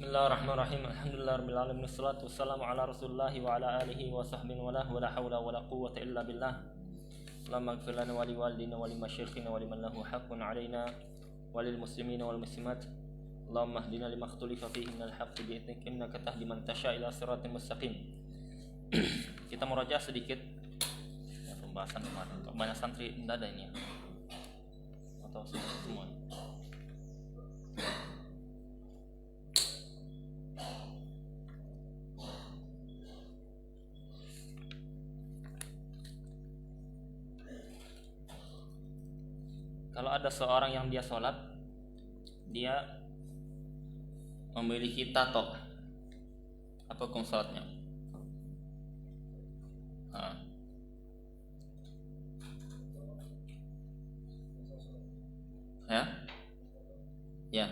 Bismillahirrahmanirrahim. Alhamdulillahirabbil alamin. Wassalatu wassalamu ala Rasulillah wa ala alihi wa sahbihi wa la haula wa la quwwata illa billah. Allahumma ighfir lana wa li walidina wa li masyayikhina wa liman lahu haqqun alaina wa lil muslimina wal muslimat. Allahumma hdina lima ikhtalafa fihi minal haqqi bi idnik innaka tahdi man tasha ila siratal mustaqim. Kita murajaah sedikit ya, pembahasan kemarin. Banyak santri tidak ada ini ya. Atau semua. Kalau ada seorang yang dia sholat, dia memiliki tato, apa hukum sholatnya? Ya, ya.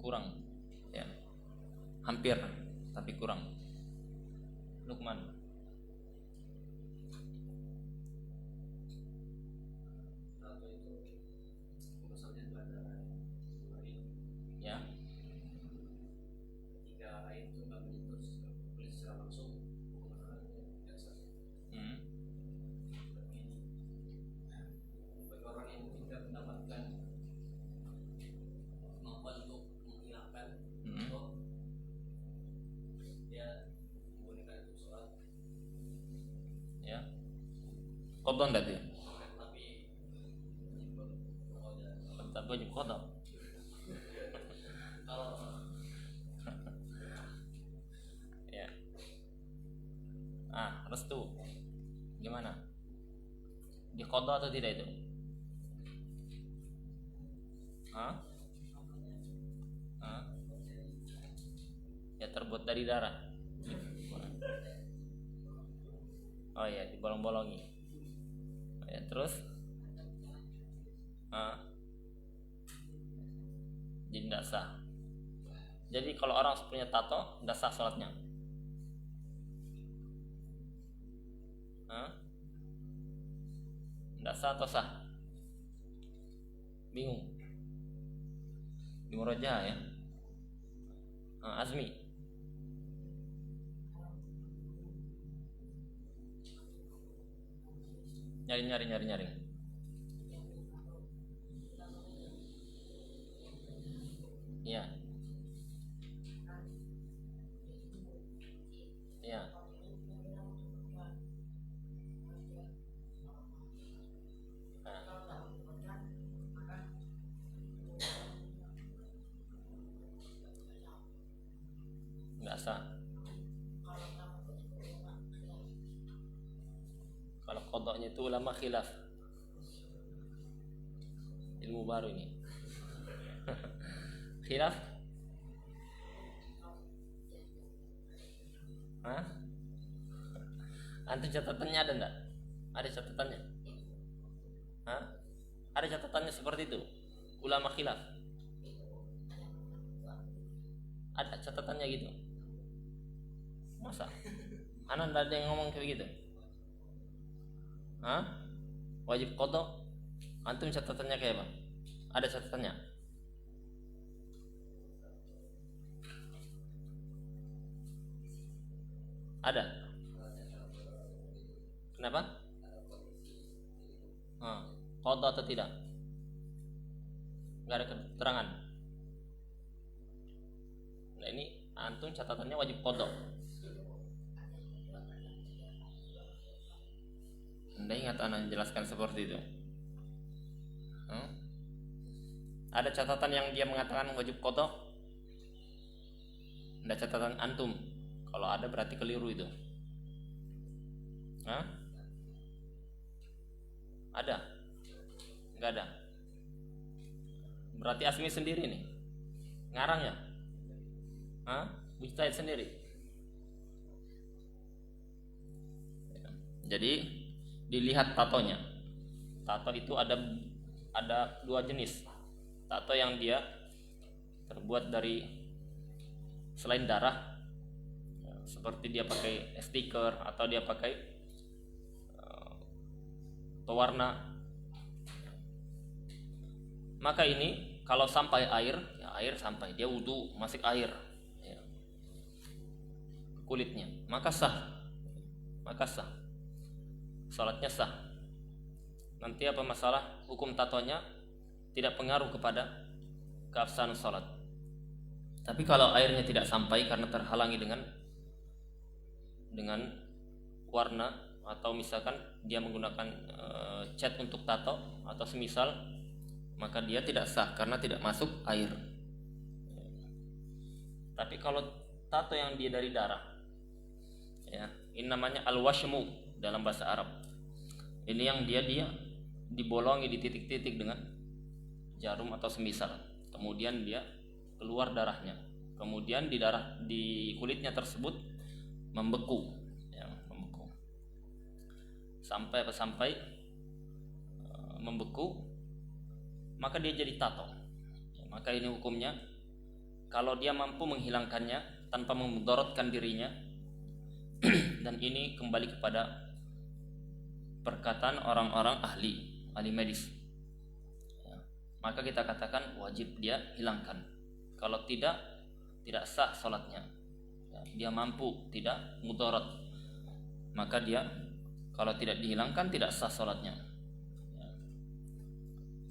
Kurang, ya, hampir, tapi kurang. Lukman. Ya. Ketika air itu nggak menyentuh kulit secara langsung, biasa. Bagi orang yang tidak mendapatkan kemampuan untuk menghilangkan atau dia menggunakan itu sholat, Ya. Qadha enggak dia? Tapi wajib qadha. Kalau Ya. Restu. Gimana? Di qadha atau tidak itu? Ya, terbuat dari darah. Oh ya, dibolong-bolongi. Ya, terus jadi tidak sah. Jadi kalau orang punya tato, tidak sah sholatnya. Tidak sah atau sah? Bingung. Di murajaah ya. Azmi. Nyari. Iya. Iya. Nggak sah. Kalau qadhanya itu ulama khilaf. Ilmu baru ini. Khilaf? Antum catatannya ada enggak? Ada catatannya? Ada catatannya seperti itu? Ulama khilaf? Ada catatannya gitu? Masa? Anak enggak ada yang ngomong kayak gitu? Wajib qadha? Antum catatannya kayak apa? Ada catatannya? Ada? Kenapa? Qadha atau tidak? Enggak ada keterangan. Nah, ini antum catatannya wajib qadha. Anda ingat anak jelaskan seperti itu? Ada catatan yang dia mengatakan wajib qadha? Ada catatan antum? Kalau ada berarti keliru itu. Ada? Enggak ada. Berarti Asmi sendiri nih ngarang ya? Mujtahid sendiri. Jadi dilihat tatonya. Tato itu ada dua jenis. Tato yang dia terbuat dari selain darah seperti dia pakai stiker atau dia pakai pewarna, maka ini kalau sampai air, ya air sampai, dia wudu masuk air ya, kulitnya, maka sah, salatnya sah. Nanti apa masalah hukum tatonya tidak pengaruh kepada keabsahan salat. Tapi kalau airnya tidak sampai karena terhalangi dengan warna, atau misalkan dia menggunakan cat untuk tato atau semisal, maka dia tidak sah karena tidak masuk air. Tapi kalau tato yang dia dari darah, ya, ini namanya al-washmu dalam bahasa Arab. Ini yang dia dibolongi di titik-titik dengan jarum atau semisal, kemudian dia keluar darahnya, kemudian di kulitnya tersebut membeku, ya, sampai membeku, maka dia jadi tato. Ya, maka ini hukumnya, kalau dia mampu menghilangkannya tanpa memudaratkan dirinya, dan ini kembali kepada perkataan orang-orang ahli medis, ya, maka kita katakan wajib dia hilangkan. Kalau tidak sah salatnya. Ya, dia mampu tidak mudarat, maka dia kalau tidak dihilangkan tidak sah salatnya. Ya.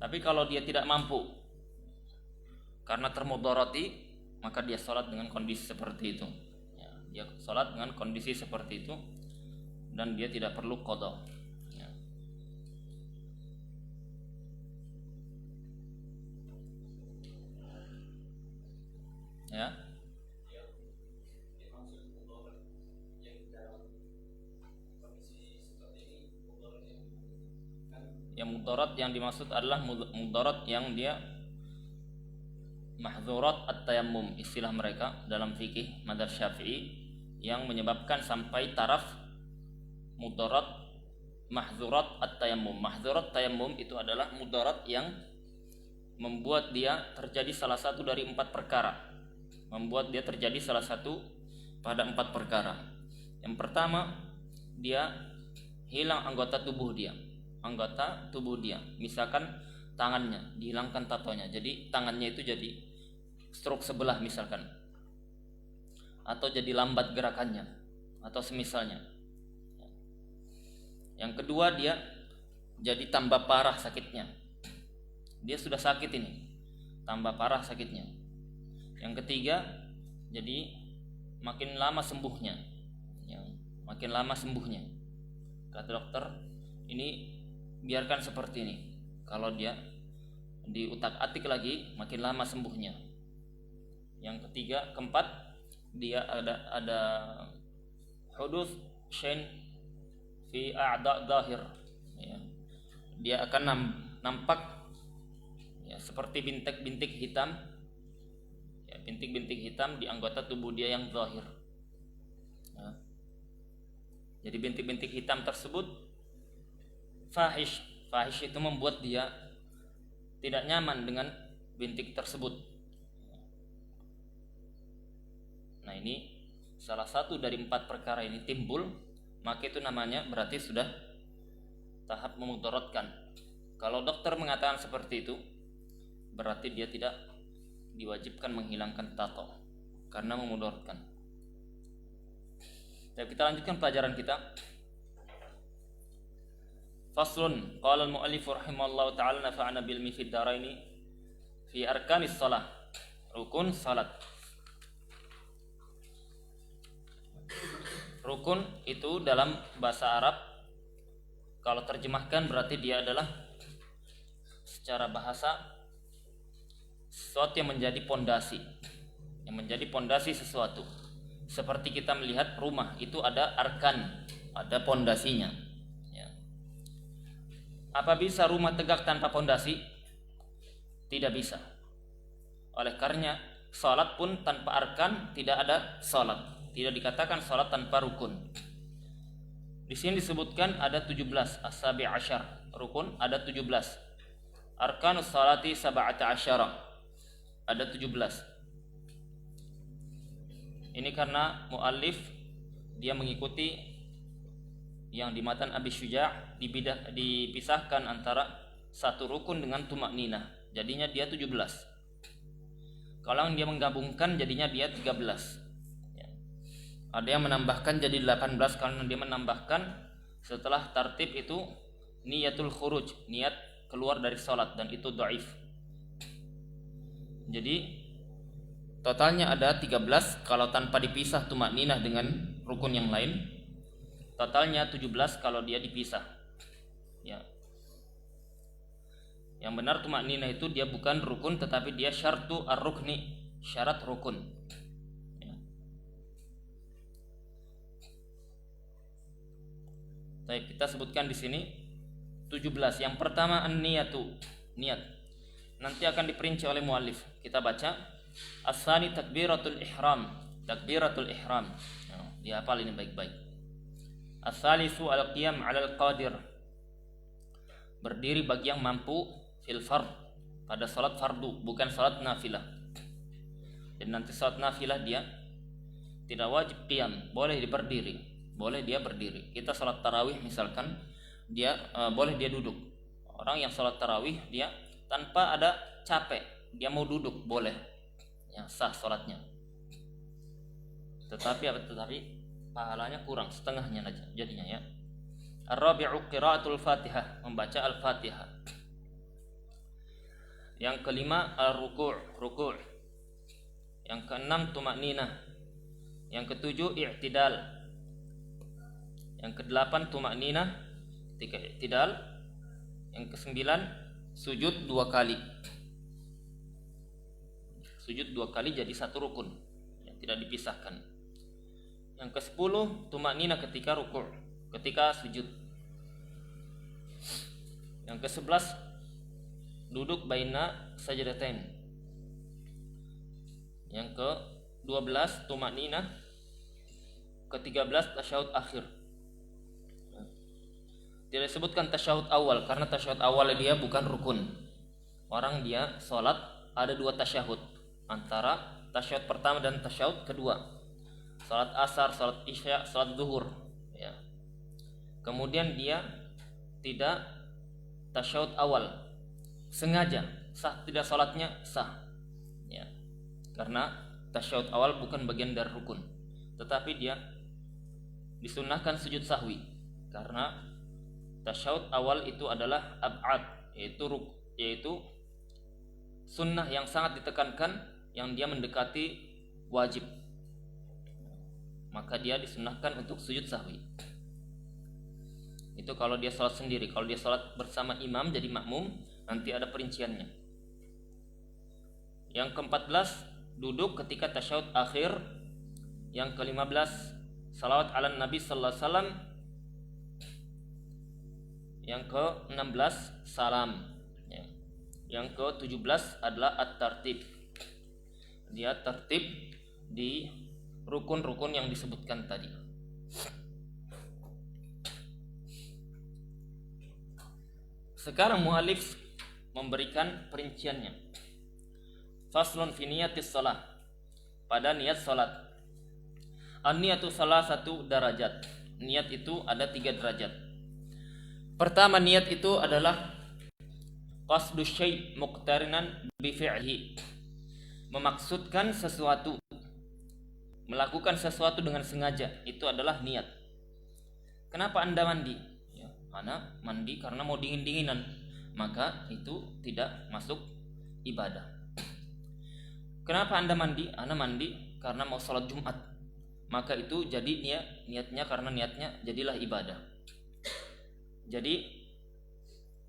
Tapi kalau dia tidak mampu karena termudarati, maka dia salat dengan kondisi seperti itu. Ya, dia salat dengan kondisi seperti itu dan dia tidak perlu qada. Ya. Yang mudarat yang dimaksud adalah mudarat yang dia mahzurat at-tayammum, istilah mereka dalam fikih madzhab Syafi'i, yang menyebabkan sampai taraf mudarat mahzurat at-tayammum. Mahzurat tayammum itu adalah mudarat yang membuat dia terjadi salah satu dari 4 perkara. Membuat dia terjadi salah satu pada 4 perkara. Yang pertama, dia hilang anggota tubuh dia. Misalkan tangannya, dihilangkan tatonya, jadi tangannya itu jadi stroke sebelah misalkan, atau jadi lambat gerakannya, atau semisalnya. Yang kedua, dia jadi tambah parah sakitnya. Dia sudah sakit ini, tambah parah sakitnya. Yang ketiga, jadi makin lama sembuhnya, ya, makin lama sembuhnya. Kata dokter, ini biarkan seperti ini. Kalau dia diutak-atik lagi, makin lama sembuhnya. Yang ketiga, keempat, dia ada hudus syain fi a'da zahir. Ya. Dia akan nampak, ya, seperti bintik-bintik hitam. Bintik-bintik hitam di anggota tubuh dia yang zahir. Ya. Jadi bintik-bintik hitam tersebut fahish itu membuat dia tidak nyaman dengan bintik tersebut. Nah, ini salah satu dari 4 perkara ini timbul, maka itu namanya berarti sudah tahap memudaratkan. Kalau dokter mengatakan seperti itu, berarti dia tidak diwajibkan menghilangkan tato karena memudaratkan. Kita lanjutkan pelajaran kita. Faslun, qala al-mu'allif rahimallahu ta'ala nafa'ana bil ilmi fid dharaini fi arkanis shalah, rukun salat. Rukun itu dalam bahasa Arab, kalau terjemahkan berarti dia adalah secara bahasa sesuatu yang menjadi pondasi sesuatu. Seperti kita melihat rumah itu ada arkan, ada pondasinya. Ya. Apa bisa rumah tegak tanpa pondasi? Tidak bisa. Oleh karenanya salat pun tanpa arkan tidak ada salat. Tidak dikatakan salat tanpa rukun. Di sini disebutkan ada 17, as-sabi asyar. Rukun ada 17. Arkanus salati sab'ata asyara. Ada 17. Ini karena muallif dia mengikuti yang di matan Abi Syuja' dipisahkan antara satu rukun dengan tumakninah, jadinya dia 17. Kalau yang dia menggabungkan jadinya dia 13 ya. Ada yang menambahkan jadi 18 karena dia menambahkan setelah tartib itu niyatul khuruj, niat keluar dari salat, dan itu dhaif. Jadi totalnya ada 13 kalau tanpa dipisah tumakninah dengan rukun yang lain. Totalnya 17 kalau dia dipisah. Ya. Yang benar tumakninah itu dia bukan rukun tetapi dia syartu ar-rukni, syarat rukun. Ya. Baik, kita sebutkan di sini 17. Yang pertama an-niyatu, niat. Nanti akan diperinci oleh muallif. Kita baca as-sani takbiratul ihram, takbiratul ihram. Ya, dihafal ini baik-baik. As-salisu al-qiyam 'alal qadir, berdiri bagi yang mampu fil fard, pada salat fardu, bukan salat nafilah. Dan nanti salat nafilah dia tidak wajib qiyam, boleh dia berdiri, boleh dia berdiri. Kita salat tarawih misalkan, dia boleh dia duduk. Orang yang salat tarawih dia tanpa ada capek, dia mau duduk boleh, ya sah salatnya. Tetapi pahalanya kurang, setengahnya aja jadinya ya. Ar-rabi'u qiraatul Fatihah, membaca Al-Fatihah. Yang kelima ar-ruku', ruku'. Yang keenam tumakninah. Yang ketujuh i'tidal. Yang kedelapan tumakninah ketika i'tidal. Yang kesembilan sujud 2 kali. Sujud 2 kali jadi satu rukun yang tidak dipisahkan. Yang ke-10 tumakninah ketika ruku', ketika sujud. Yang ke-11 duduk baina sajdatain. Yang ke-12 tumakninah, ke-13 tasyahud akhir. Tidak disebutkan tasyahud awal karena tasyahud awal dia bukan rukun. Orang dia sholat ada 2 tasyahud, antara tasyahud pertama dan tasyahud kedua. Salat asar, salat isya, salat zuhur ya. Kemudian dia tidak tasyahud awal, sengaja sah tidak salatnya sah ya. Karena tasyahud awal bukan bagian dari rukun, tetapi dia disunnahkan sujud sahwi karena tasyahud awal itu adalah ab'ad, yaitu sunnah yang sangat ditekankan, yang dia mendekati wajib. Maka dia disunnahkan untuk sujud sahwi. Itu kalau dia sholat sendiri. Kalau dia sholat bersama imam jadi makmum, nanti ada perinciannya. Yang ke-14 duduk ketika tasyahud akhir. Yang ke-15 salawat ala Nabi sallallahu alaihi wasallam. Yang ke-16 salam. Yang ke-17 adalah at-tartib. Dia tertib di rukun-rukun yang disebutkan tadi. Sekarang muallif memberikan perinciannya. Faslun fi niyatis shalah, pada niat salat. An-niyatu salasatu darajat. Niat itu ada 3 derajat. Pertama, niat itu adalah qasdu syai' muqtarinan bi fi'lihi, memaksudkan sesuatu, melakukan sesuatu dengan sengaja, itu adalah niat. Kenapa Anda mandi? Ya, Anda mandi karena mau dingin-dinginan, maka itu tidak masuk ibadah. Kenapa Anda mandi? Anda mandi karena mau sholat Jumat, maka itu jadi niatnya, karena niatnya jadilah ibadah. Jadi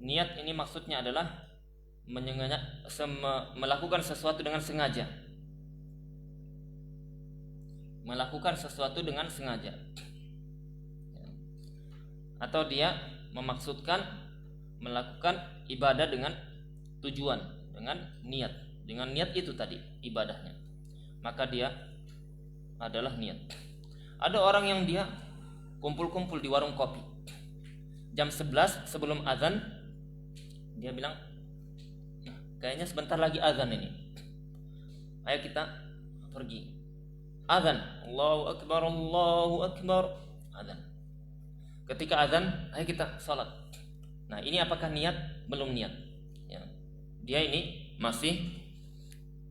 niat ini maksudnya adalah melakukan sesuatu dengan sengaja. Melakukan sesuatu dengan sengaja. Atau dia memaksudkan melakukan ibadah dengan tujuan, dengan niat. Dengan niat itu tadi ibadahnya. Maka dia adalah niat. Ada orang yang dia kumpul-kumpul di warung kopi. Jam 11 sebelum azan dia bilang, kayaknya sebentar lagi azan ini, ayo kita pergi. Adzan, Allahu Akbar, Allahu Akbar, adzan. Ketika adzan, ayo kita salat. Nah, ini apakah niat? Belum niat. Ya. Dia ini masih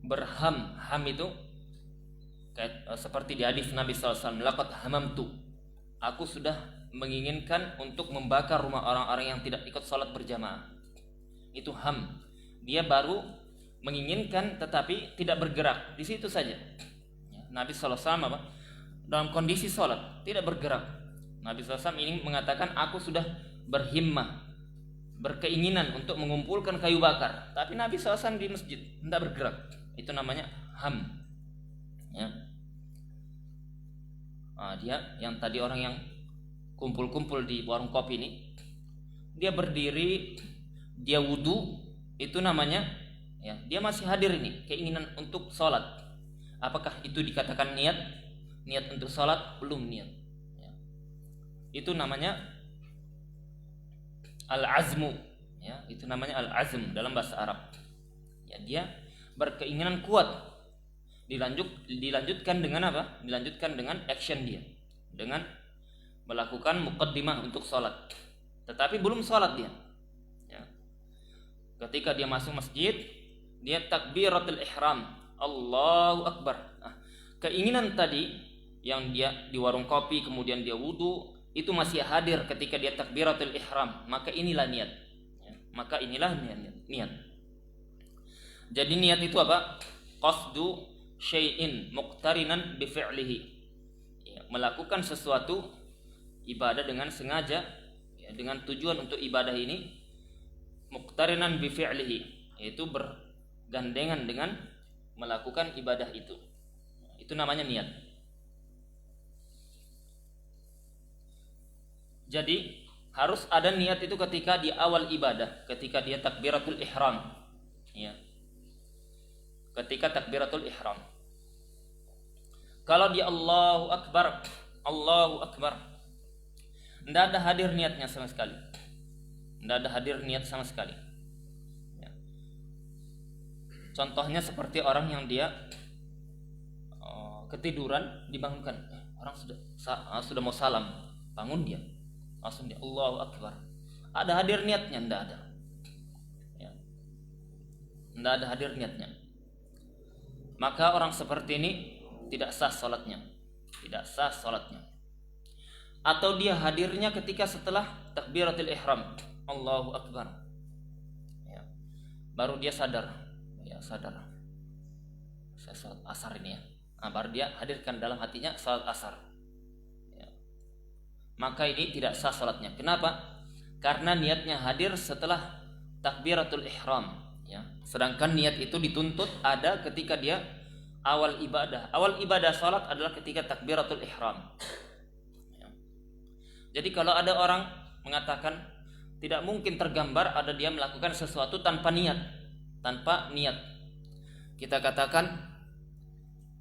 berham. Ham itu seperti di hadis Nabi SAW, laqad hamamtu, aku sudah menginginkan untuk membakar rumah orang-orang yang tidak ikut salat berjamaah. Itu ham. Dia baru menginginkan tetapi tidak bergerak. Di situ saja. Nabi SAW apa? Dalam kondisi salat tidak bergerak. Nabi SAW ini mengatakan, aku sudah berhimmah, berkeinginan untuk mengumpulkan kayu bakar, tapi Nabi SAW di masjid tidak bergerak. Itu namanya ham. Ya. Dia yang tadi orang yang kumpul-kumpul di warung kopi ini, dia berdiri, dia wudu, itu namanya ya, dia masih hadir ini, keinginan untuk sholat. Apakah itu dikatakan niat? Niat untuk sholat? Belum niat ya. Itu namanya al-azmu ya, itu namanya al-azm dalam bahasa Arab ya. Dia berkeinginan kuat, dilanjutkan dengan apa? Dilanjutkan dengan action dia, dengan melakukan muqaddimah untuk sholat, tetapi belum sholat dia ya. Ketika dia masuk masjid, dia takbiratul ihram, Allahu Akbar. Keinginan tadi yang dia di warung kopi kemudian dia wudu, itu masih hadir ketika dia takbiratul ihram, maka inilah niat ya. Maka inilah niat. Jadi niat itu apa? Qasdu syai'in muqtarinan bi fi'lihi ya, melakukan sesuatu ibadah dengan sengaja ya, dengan tujuan untuk ibadah ini muqtarinan bi fi'lihi, yaitu bergandengan dengan melakukan ibadah itu. Itu namanya niat. Jadi harus ada niat itu ketika di awal ibadah, ketika dia takbiratul ihram ya. Ketika takbiratul ihram, kalau dia Allahu Akbar, Allahu Akbar, tidak ada hadir niatnya sama sekali. Tidak ada hadir niat sama sekali ya. Contohnya seperti orang yang dia ketiduran, dibangunkan, orang sudah mau salam, bangun dia, langsung dia Allahu Akbar. Ada hadir niatnya? Tidak ada ya. Tidak ada hadir niatnya. Maka orang seperti ini tidak sah salatnya. Tidak sah salatnya. Atau dia hadirnya ketika setelah takbiratul ihram, Allahu Akbar ya. Baru dia sadar ya, sadar saya salat asar ini ya. Baru dia hadirkan dalam hatinya salat asar ya. Maka ini tidak sah salatnya. Kenapa? Karena niatnya hadir setelah takbiratul ihram ya. Sedangkan niat itu dituntut ada ketika dia awal ibadah. Awal ibadah salat adalah ketika takbiratul ihram ya. Jadi kalau ada orang mengatakan tidak mungkin tergambar ada dia melakukan sesuatu tanpa niat, kita katakan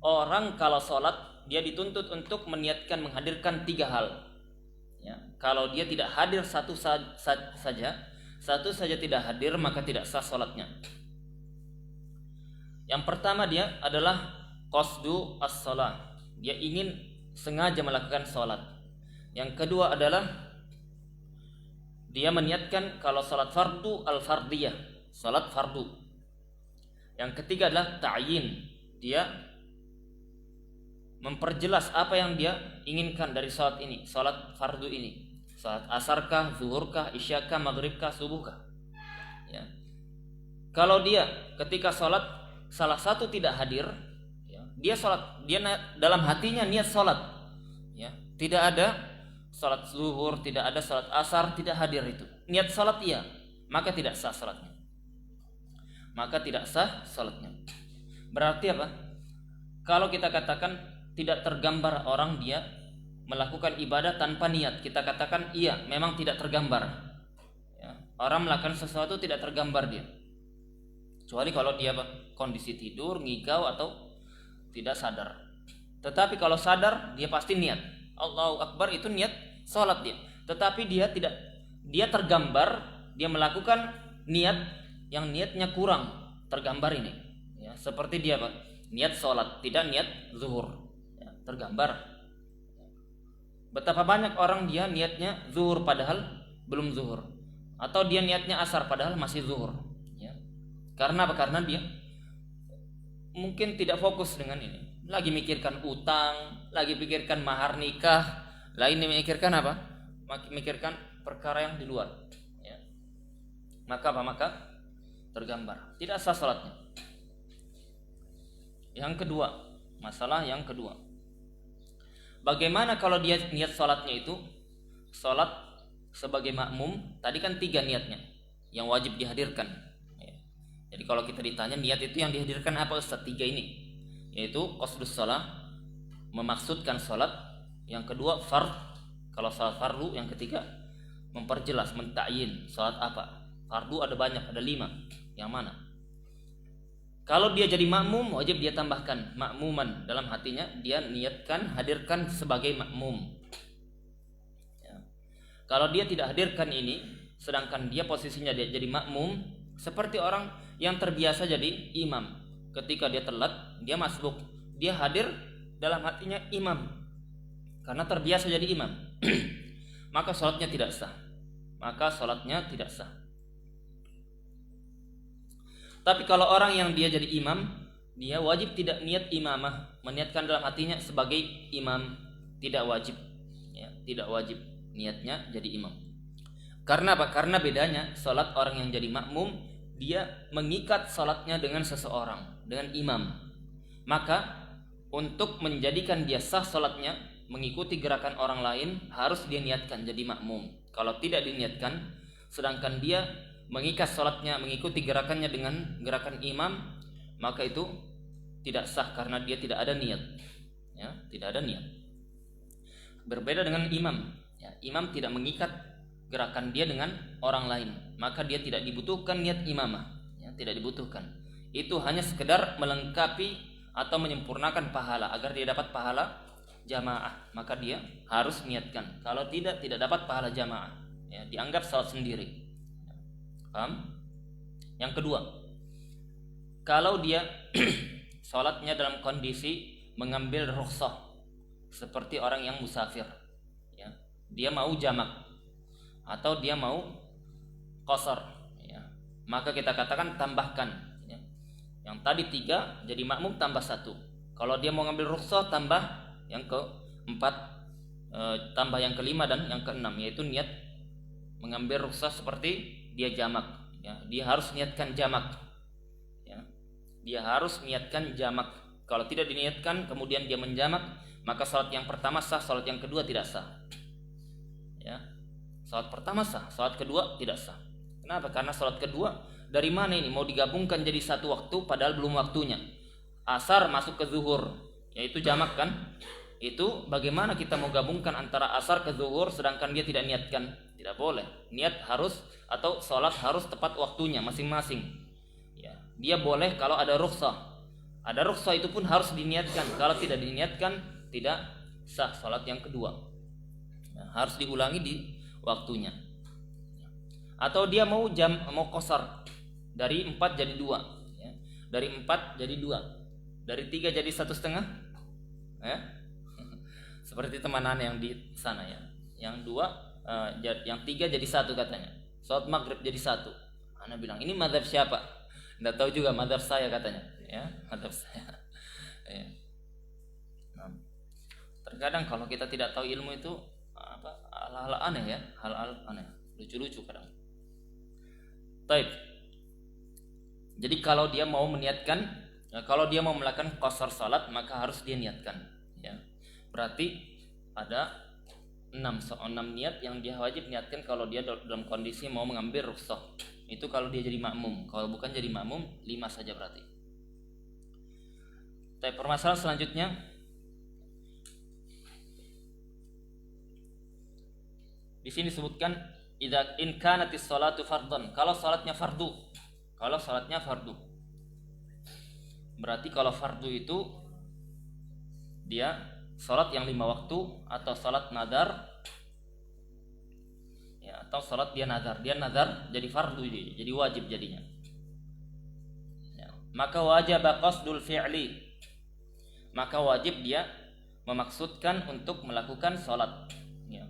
orang kalau sholat dia dituntut untuk meniatkan menghadirkan 3 hal ya. Kalau dia tidak hadir satu saja tidak hadir, maka tidak sah sholatnya. Yang pertama dia adalah qasdu as-shalah, dia ingin sengaja melakukan sholat. Yang kedua adalah dia meniatkan kalau sholat fardu al-fardiyah, sholat fardu. Yang ketiga adalah ta'yin, dia memperjelas apa yang dia inginkan dari salat ini, salat fardu ini, salat asarkah, zuhurkah, isyakah, maghribkah, subuhkah ya. Kalau dia ketika salat salah satu tidak hadir ya, dia salat, dia dalam hatinya niat salat ya, tidak ada salat zuhur, tidak ada salat asar, tidak hadir itu niat salat iya, maka tidak sah salatnya. Berarti apa? Kalau kita katakan tidak tergambar orang dia melakukan ibadah tanpa niat, kita katakan iya, memang tidak tergambar ya. Orang melakukan sesuatu tidak tergambar dia, kecuali kalau dia kondisi tidur, ngigau atau tidak sadar. Tetapi kalau sadar, dia pasti niat Allahu Akbar, itu niat sholat dia. Tetapi dia tidak, dia tergambar, dia melakukan niat yang niatnya kurang tergambar ini ya. Seperti dia niat sholat, tidak niat zuhur ya. tergambar. Betapa banyak orang dia niatnya zuhur padahal belum zuhur, atau dia niatnya asar padahal masih zuhur, ya. Karena apa? Karena dia mungkin tidak fokus dengan ini, lagi mikirkan utang, lagi pikirkan mahar nikah, lain memikirkan apa? Mikirkan perkara yang di luar, ya. Maka apa? Maka tergambar, tidak sah salatnya. Yang kedua, masalah yang kedua, bagaimana kalau dia niat salatnya itu salat sebagai makmum? Tadi kan 3 niatnya yang wajib dihadirkan, ya. Jadi kalau kita ditanya niat itu yang dihadirkan apa Ustaz? 3 ini, yaitu qasdus shalah, memaksudkan salat. Yang kedua fard, kalau salat fardu. Yang ketiga memperjelas, mentakyin salat apa. Fardu ada banyak, ada 5. Yang mana? Kalau dia jadi makmum, wajib dia tambahkan makmuman, dalam hatinya dia niatkan hadirkan sebagai makmum, ya. Kalau dia tidak hadirkan ini, sedangkan dia posisinya dia jadi makmum, seperti orang yang terbiasa jadi imam. Ketika dia telat, dia masbuk, dia hadir dalam hatinya imam karena terbiasa jadi imam. Maka sholatnya tidak sah. Tapi kalau orang yang dia jadi imam, dia wajib tidak niat imamah, meniatkan dalam hatinya sebagai imam, tidak wajib, ya, tidak wajib niatnya jadi imam. Karena apa? Karena bedanya salat orang yang jadi makmum, dia mengikat salatnya dengan seseorang, dengan imam. Maka untuk menjadikan dia sah salatnya, mengikuti gerakan orang lain, harus dia niatkan jadi makmum. Kalau tidak diniatkan, sedangkan dia mengikat salatnya, mengikuti gerakannya dengan gerakan imam, maka itu tidak sah karena dia tidak ada niat, ya, tidak ada niat. Berbeda dengan imam, ya, imam tidak mengikat gerakan dia dengan orang lain, maka dia tidak dibutuhkan niat imamah, ya, tidak dibutuhkan. Itu hanya sekedar melengkapi atau menyempurnakan pahala agar dia dapat pahala jamaah, maka dia harus niatkan. Kalau tidak dapat pahala jamaah, ya, dianggap salat sendiri. Paham? Yang kedua, kalau dia sholatnya dalam kondisi mengambil rukhsah, seperti orang yang musafir, ya, dia mau jamak atau dia mau qasar, ya, maka kita katakan tambahkan, ya. Yang tadi 3 jadi makmum tambah 1. Kalau dia mau ngambil rukhsah, tambah yang ke-4, tambah yang ke-5 dan yang ke-6, yaitu niat mengambil rukhsah seperti dia jamak, ya, dia harus niatkan jamak, ya, dia harus niatkan jamak. Kalau tidak diniatkan kemudian dia menjamak, maka salat yang pertama sah, salat yang kedua tidak sah, ya. Salat pertama sah, salat kedua tidak sah. Kenapa? Karena salat kedua dari mana ini mau digabungkan jadi satu waktu padahal belum waktunya. Asar masuk ke zuhur, yaitu jamak kan? Itu bagaimana kita mau gabungkan antara asar ke zuhur sedangkan dia tidak niatkan? Tidak boleh. Niat harus, atau sholat harus tepat waktunya masing-masing, ya. Dia boleh kalau ada rukhsah. Ada rukhsah itu pun harus diniatkan. Kalau tidak diniatkan tidak sah sholat yang kedua, ya, harus diulangi di waktunya. Atau dia mau qasar, dari 4 jadi 2, ya. Dari 4 jadi 2, dari 3 jadi 1,5, ya. Seperti teman-teman yang di sana, ya. Yang 2 yang 3 jadi 1 katanya. Salat maghrib jadi 1. Ana bilang, ini mazhab siapa? Enggak tahu juga, mazhab saya katanya, ya, mazhab saya. Ya. Nah, terkadang kalau kita tidak tahu ilmu itu hal-hal aneh, ya, hal-hal aneh, lucu-lucu kadang. Baik. Jadi kalau dia mau meniatkan, kalau dia mau melakukan qasar salat, maka harus dia niatkan, ya. Berarti ada 6 niat yang dia wajib niatkan kalau dia dalam kondisi mau mengambil rukhsah. Itu kalau dia jadi makmum. Kalau bukan jadi makmum, 5 saja berarti. Tapi permasalahan selanjutnya, di sini disebutkan idza in kanatis sholatu fardhan, kalau salatnya fardu. Kalau salatnya fardu. Berarti kalau fardu itu dia salat yang 5 waktu, atau salat nadar, ya, atau salat dia nadar jadi fardu, jadi wajib jadinya, ya. Maka wajib qasdul fi'li, maka wajib dia memaksudkan untuk melakukan sholat, ya,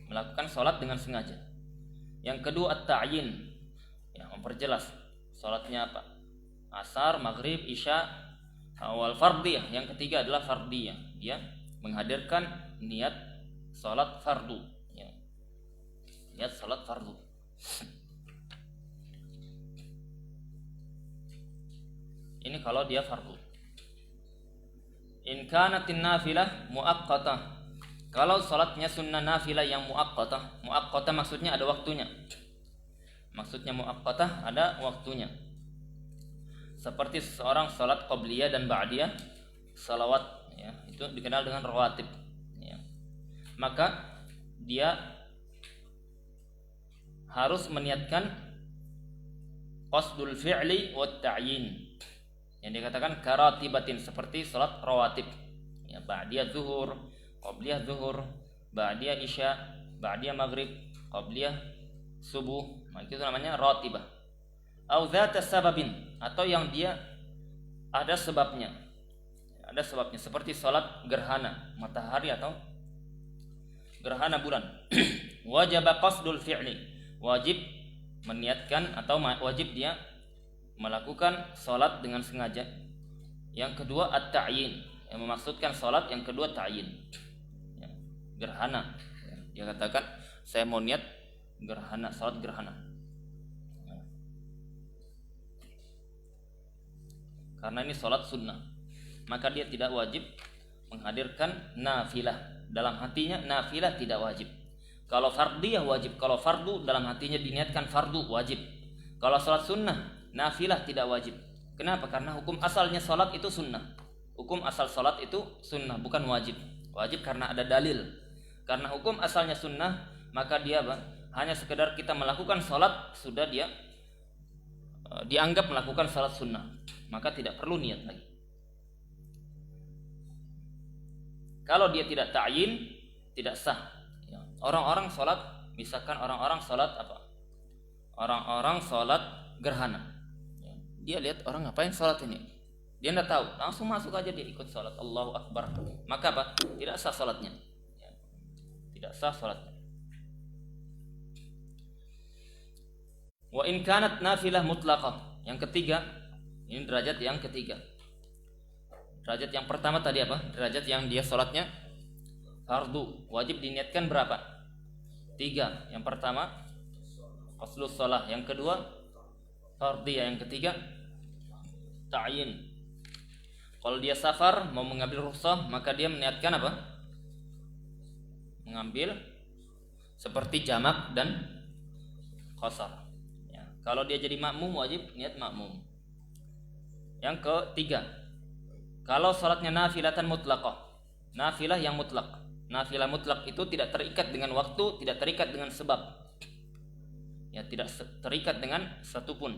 melakukan sholat dengan sengaja. Yang kedua at-ta'yin, ya, memperjelas sholatnya apa, asar, maghrib, isya, awal fardiyah. Yang ketiga adalah fardiyah, dia menghadirkan niat sholat fardu, ya, niat sholat fardu. Ini kalau dia fardu. In kanatin nafilah muaqqatah. Kalau salatnya sunnah nafilah yang muaqqatah, muaqqatah maksudnya ada waktunya. Maksudnya muaqqatah ada waktunya. Seperti seorang salat qabliyah dan ba'diyah, salawat, ya, itu dikenal dengan rawatib, ya. Maka dia harus meniatkan qasdul fi'li wat ta'yin. Yang dikatakan karatibatin, seperti salat rawatib, ya, ba'diyah zuhur, qabliyah zuhur, ba'diyah isya, ba'diyah maghrib, qabliyah subuh. Nah, itu namanya ratibah. Au dzata sababin, atau yang dia ada sebabnya. Ada sebabnya, seperti salat gerhana matahari atau gerhana bulan. Wajib qasdul fi'li, wajib meniatkan atau wajib dia melakukan salat dengan sengaja. Yang kedua at-ta'yin, yang memaksudkan salat. Yang kedua ta'yin, ya, gerhana, ya, dia katakan saya mau niat gerhana, salat gerhana, ya. Karena ini salat sunnah, maka dia tidak wajib menghadirkan nafilah. Dalam hatinya nafilah tidak wajib. Kalau fardiyah wajib, kalau fardu dalam hatinya diniatkan fardu wajib. Kalau salat sunnah nafilah tidak wajib. Kenapa? Karena hukum asalnya salat itu sunnah. Hukum asal salat itu sunnah, bukan wajib. Wajib karena ada dalil. Karena hukum asalnya sunnah, maka dia hanya sekedar kita melakukan salat, sudah dia dianggap melakukan salat sunnah, maka tidak perlu niat lagi. Kalau dia tidak ta'yin, tidak sah, ya. Orang-orang salat, misalkan orang-orang salat apa? Orang-orang salat gerhana. Dia lihat orang ngapain sholat ini, dia tidak tahu, langsung masuk aja dia ikut sholat, Allahu Akbar. Maka apa? Tidak sah sholatnya, ya. Tidak sah sholatnya. Wa in kanat nafilah mutlaqah. Yang ketiga, ini derajat yang ketiga. Derajat yang pertama tadi apa? Derajat yang dia sholatnya fardu, wajib diniatkan berapa? 3. Yang pertama qaslus shalah, yang kedua fardiyah, yang ketiga ta'yin. Kalau dia safar mau mengambil rukhsah, maka dia meniatkan apa? Mengambil seperti jamak dan qasar, ya. Kalau dia jadi makmum wajib niat makmum. Yang ketiga, kalau salatnya nafilatan mutlaqah, nafilah yang mutlak. Nafilah mutlak itu tidak terikat dengan waktu, tidak terikat dengan sebab, ya, tidak terikat dengan satupun,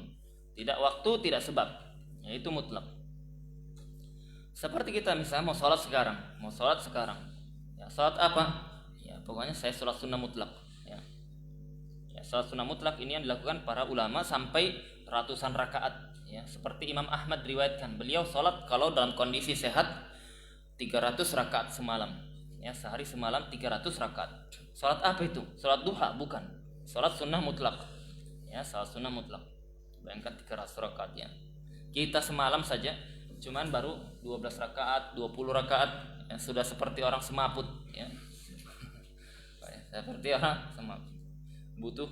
tidak waktu, tidak sebab, ya, itu mutlak. Seperti kita misalnya mau sholat sekarang, ya, sholat apa? Ya, pokoknya saya sholat sunnah mutlak, ya. Ya, sholat sunnah mutlak ini yang dilakukan para ulama sampai ratusan rakaat, ya. Seperti Imam Ahmad riwayatkan, beliau sholat kalau dalam kondisi sehat 300 rakaat semalam, ya, sehari semalam 300 rakaat. Sholat apa itu? Sholat duha? Bukan. Sholat sunnah mutlak, ya, sholat sunnah mutlak. Bayangkan 300 rakaat, ya. Kita semalam saja cuman baru 12 rakaat, 20 rakaat, ya, sudah seperti orang semaput, ya. Seperti orang semaput. Butuh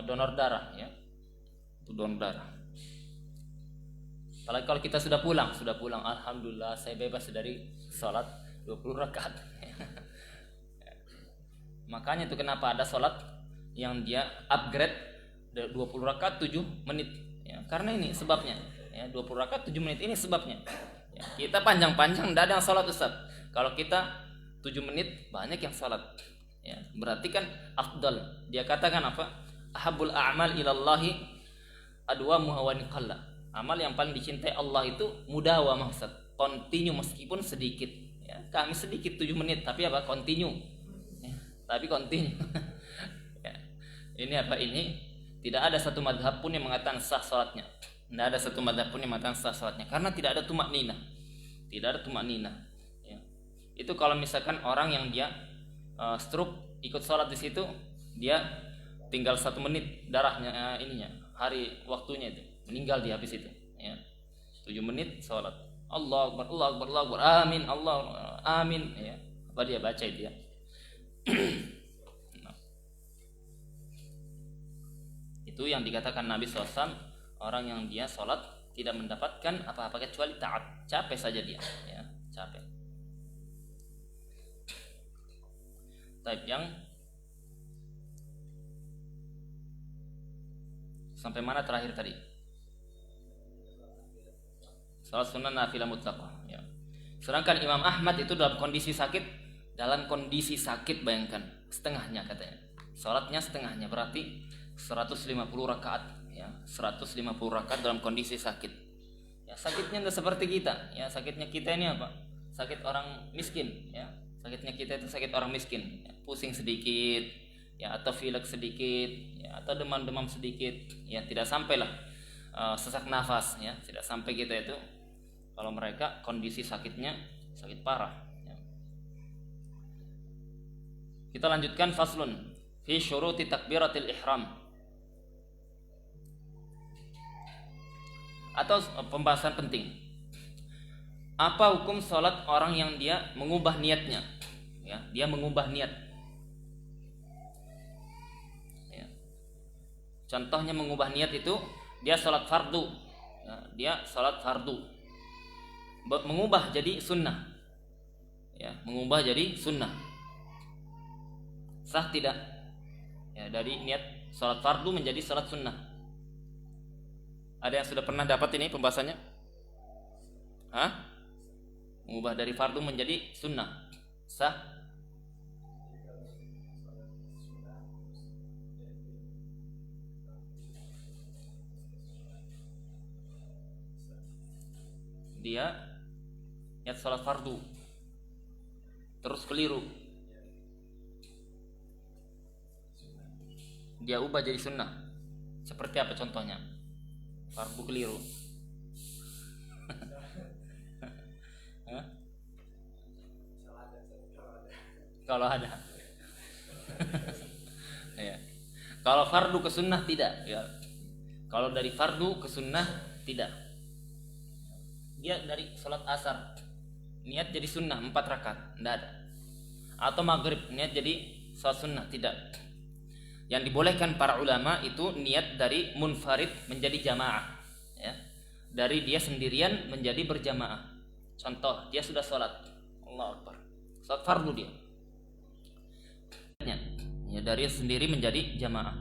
donor darah, ya. Itu donor darah. Apalagi kalau kita sudah pulang, alhamdulillah saya bebas dari sholat 20 rakaat. Makanya itu kenapa ada sholat yang dia upgrade 20 rakaat 7 menit, ya, karena ini sebabnya, ya, 20 rakaat 7 menit ini sebabnya, ya. Kita panjang-panjang tidak ada yang sholat, Ustaz. Kalau kita 7 menit banyak yang sholat, ya, berarti kan afdal. Dia katakan apa? Ahabul a'mal ilallahi adwamuha wa niqalla. Amal yang paling dicintai Allah itu mudawamah, Ustaz, continue meskipun sedikit, ya. Kami sedikit 7 menit tapi apa? Continue, ya, tapi continue. Ya. Ini apa? Ini tidak ada satu madhab pun yang mengatakan sah salatnya. Tidak ada satu madhab pun yang mengatakan sah salatnya, karena tidak ada tumak nina. Tidak ada tumak nina, ya. Itu kalau misalkan orang yang dia stroke ikut sholat di situ, dia tinggal 1 menit darahnya hari waktunya itu meninggal di habis itu ya. 7 menit sholat, Allah Akbar, Allah Akbar, Allah Akbar, amin, Allah amin ya. Apa dia baca itu ya. Nah, itu yang dikatakan Nabi SAW, orang yang dia sholat tidak mendapatkan apa-apa kecuali taat, capek saja dia ya, capek. Type yang sampai mana terakhir tadi? Salat sunnah nafilah mutlaqah ya. Sedangkan Imam Ahmad itu dalam kondisi sakit, bayangkan setengahnya katanya. Salatnya setengahnya berarti 150 rakaat ya, 150 rakaat dalam kondisi sakit. Ya, sakitnya tidak seperti kita. Ya, sakitnya kita ini apa? Sakit orang miskin ya. Sakitnya kita itu sakit orang miskin. Ya, pusing sedikit ya, atau pilek sedikit ya, atau demam-demam sedikit ya, tidak sampailah sesak nafas ya, tidak sampai kita itu. Kalau mereka kondisi sakitnya sakit parah ya. Kita lanjutkan faslun fi syuruti takbiratil ihram, atau pembahasan penting. Apa hukum sholat orang yang dia mengubah niatnya ya, dia mengubah niat ya. Contohnya mengubah niat itu dia sholat fardu ya, dia sholat fardu mengubah jadi sunnah ya, mengubah jadi sunnah, sah tidak ya, dari niat sholat fardu menjadi sholat sunnah? Ada yang sudah pernah dapat ini pembahasannya? Hah? Mengubah dari fardu menjadi sunnah, sah? Dia niat sholat fardu terus keliru, dia ubah jadi sunnah. Seperti apa contohnya? Fardu keliru. Kalau ada. Ya. Kalau fardu ke sunnah tidak ya. Kalau dari fardu ke sunnah tidak. Dia dari sholat asar niat jadi sunnah 4 rakaat, tidak ada. Atau maghrib niat jadi sholat sunnah, tidak. Yang dibolehkan para ulama itu niat dari munfarid menjadi jamaah ya. Dari dia sendirian menjadi berjamaah. Contoh, dia sudah sholat, Allahu Akbar, sholat fardu dia ya, dari sendiri menjadi jamaah.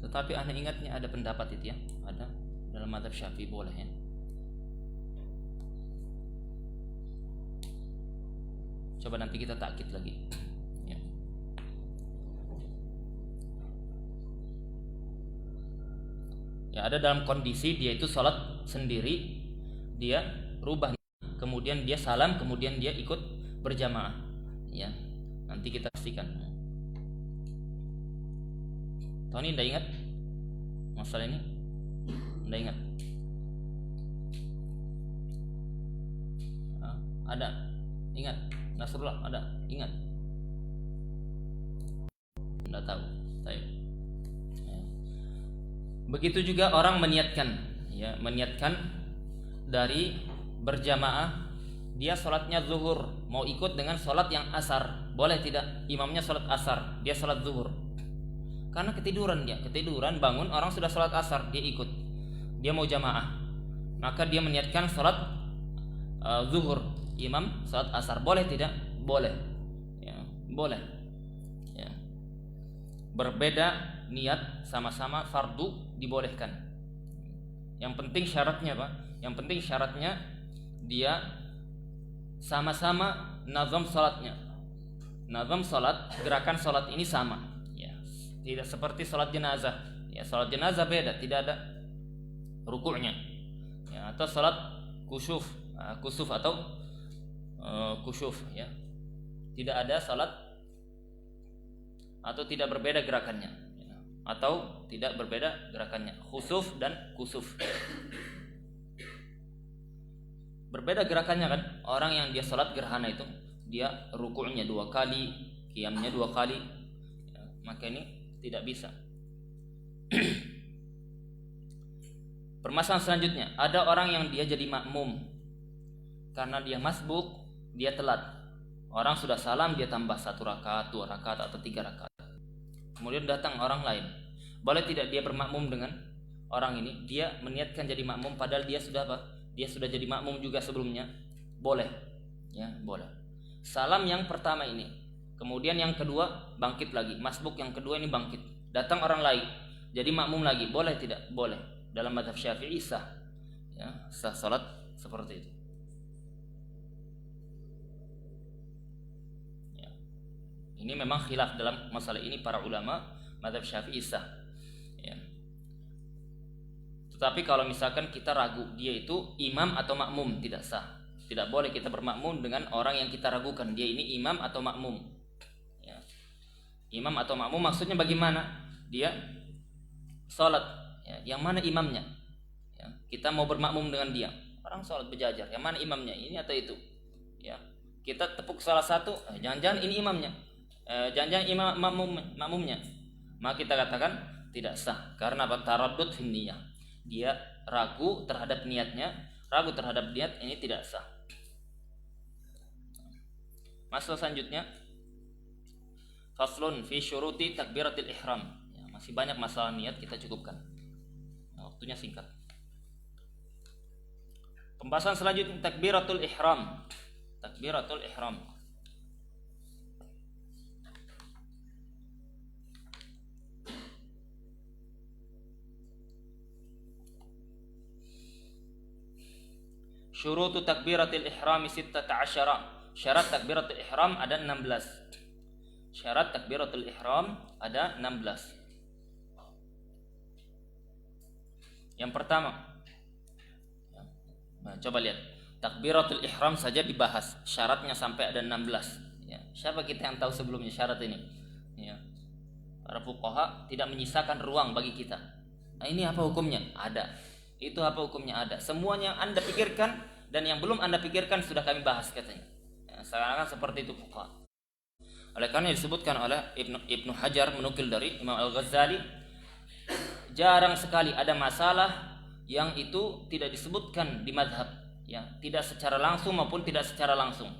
Tetapi aneh ingatnya ada pendapat itu ya, ada dalam mazhab Syafi'i boleh ya. Coba nanti kita takkid lagi ya. Ya, ada dalam kondisi dia itu sholat sendiri, dia rubah, kemudian dia salam, kemudian dia ikut berjamaah ya. Nanti kita pastikan. Tony tidak ingat masalah ini? Tidak ingat? Ada? Ingat? Nasrullah ada? Ingat? Tidak tahu. Begitu juga orang meniatkan ya, meniatkan dari berjamaah, dia sholatnya zuhur, mau ikut dengan sholat yang asar, boleh tidak? Imamnya sholat asar, dia sholat zuhur. Karena ketiduran bangun, orang sudah sholat asar, dia ikut, dia mau jamaah, maka dia meniatkan sholat zuhur, imam sholat asar, boleh tidak? Boleh ya, boleh ya. Berbeda niat, sama-sama fardu, dibolehkan. Yang penting syaratnya apa? Yang penting syaratnya dia sama-sama nazam sholatnya, nazam sholat, gerakan sholat ini sama. Tidak seperti sholat jenazah ya, sholat jenazah beda, tidak ada rukuknya ya, atau sholat kusuf atau kusuf ya, tidak ada sholat atau tidak berbeda gerakannya ya. atau tidak berbeda gerakannya, khusuf dan kusuf. Berbeda gerakannya kan. Orang yang dia salat gerhana itu dia ruku'nya 2 kali, qiyamnya 2 kali, ya, maka ini tidak bisa. Permasalahan selanjutnya, ada orang yang dia jadi makmum karena dia masbuk, dia telat. Orang sudah salam, dia tambah 1 rakaat, 2 rakaat atau 3 rakaat. Kemudian datang orang lain. Boleh tidak dia bermakmum dengan orang ini? Dia meniatkan jadi makmum padahal dia sudah apa? Dia sudah jadi makmum juga sebelumnya. Boleh. Ya, boleh. Salam yang pertama ini. Kemudian yang kedua bangkit lagi. Masbuk yang kedua ini bangkit. Datang orang lain. Jadi makmum lagi. Boleh tidak? Boleh. Dalam mazhab Syafi'i sah. Ya, sah salat seperti itu. Ya. Ini memang khilaf dalam masalah ini para ulama mazhab Syafi'i sah. Ya. Tetapi kalau misalkan kita ragu dia itu imam atau makmum, tidak sah. Tidak boleh kita bermakmum dengan orang yang kita ragukan dia ini imam atau makmum. Ya. Imam atau makmum maksudnya bagaimana? Dia salat, ya, yang mana imamnya? Ya. Kita mau bermakmum dengan dia. Orang salat berjajar, yang mana imamnya? Ini atau itu? Ya. Kita tepuk salah satu, jangan-jangan ini imamnya. Jangan-jangan imam makmumnya. Maka kita katakan tidak sah karena taraddud fi niyah. Dia ragu terhadap niatnya, ragu terhadap niat, ini tidak sah. Masalah selanjutnya, faslun fi syuruti takbiratil ihram. Ya, masih banyak masalah niat, kita cukupkan. Nah, waktunya singkat. Pembahasan selanjutnya takbiratul ihram. Takbiratul ihram. Syurutu takbiratil ihram 16. Syarat takbiratul ihram ada 16. Syarat takbiratul ihram ada 16. Yang pertama, nah, coba lihat takbiratul ihram saja dibahas, syaratnya sampai ada 16. Ya, siapa kita yang tahu sebelumnya syarat ini? Ya, para fuqaha tidak menyisakan ruang bagi kita. Nah, ini apa hukumnya? Ada. Itu apa hukumnya? Ada. Semuanya yang Anda pikirkan dan yang belum Anda pikirkan sudah kami bahas katanya. Ya, sekarang seperti itu fuqaha. Oleh karena disebutkan oleh Ibnu Hajar menukil dari Imam Al-Ghazali, jarang sekali ada masalah yang itu tidak disebutkan di mazhab, ya, tidak secara langsung maupun tidak secara langsung.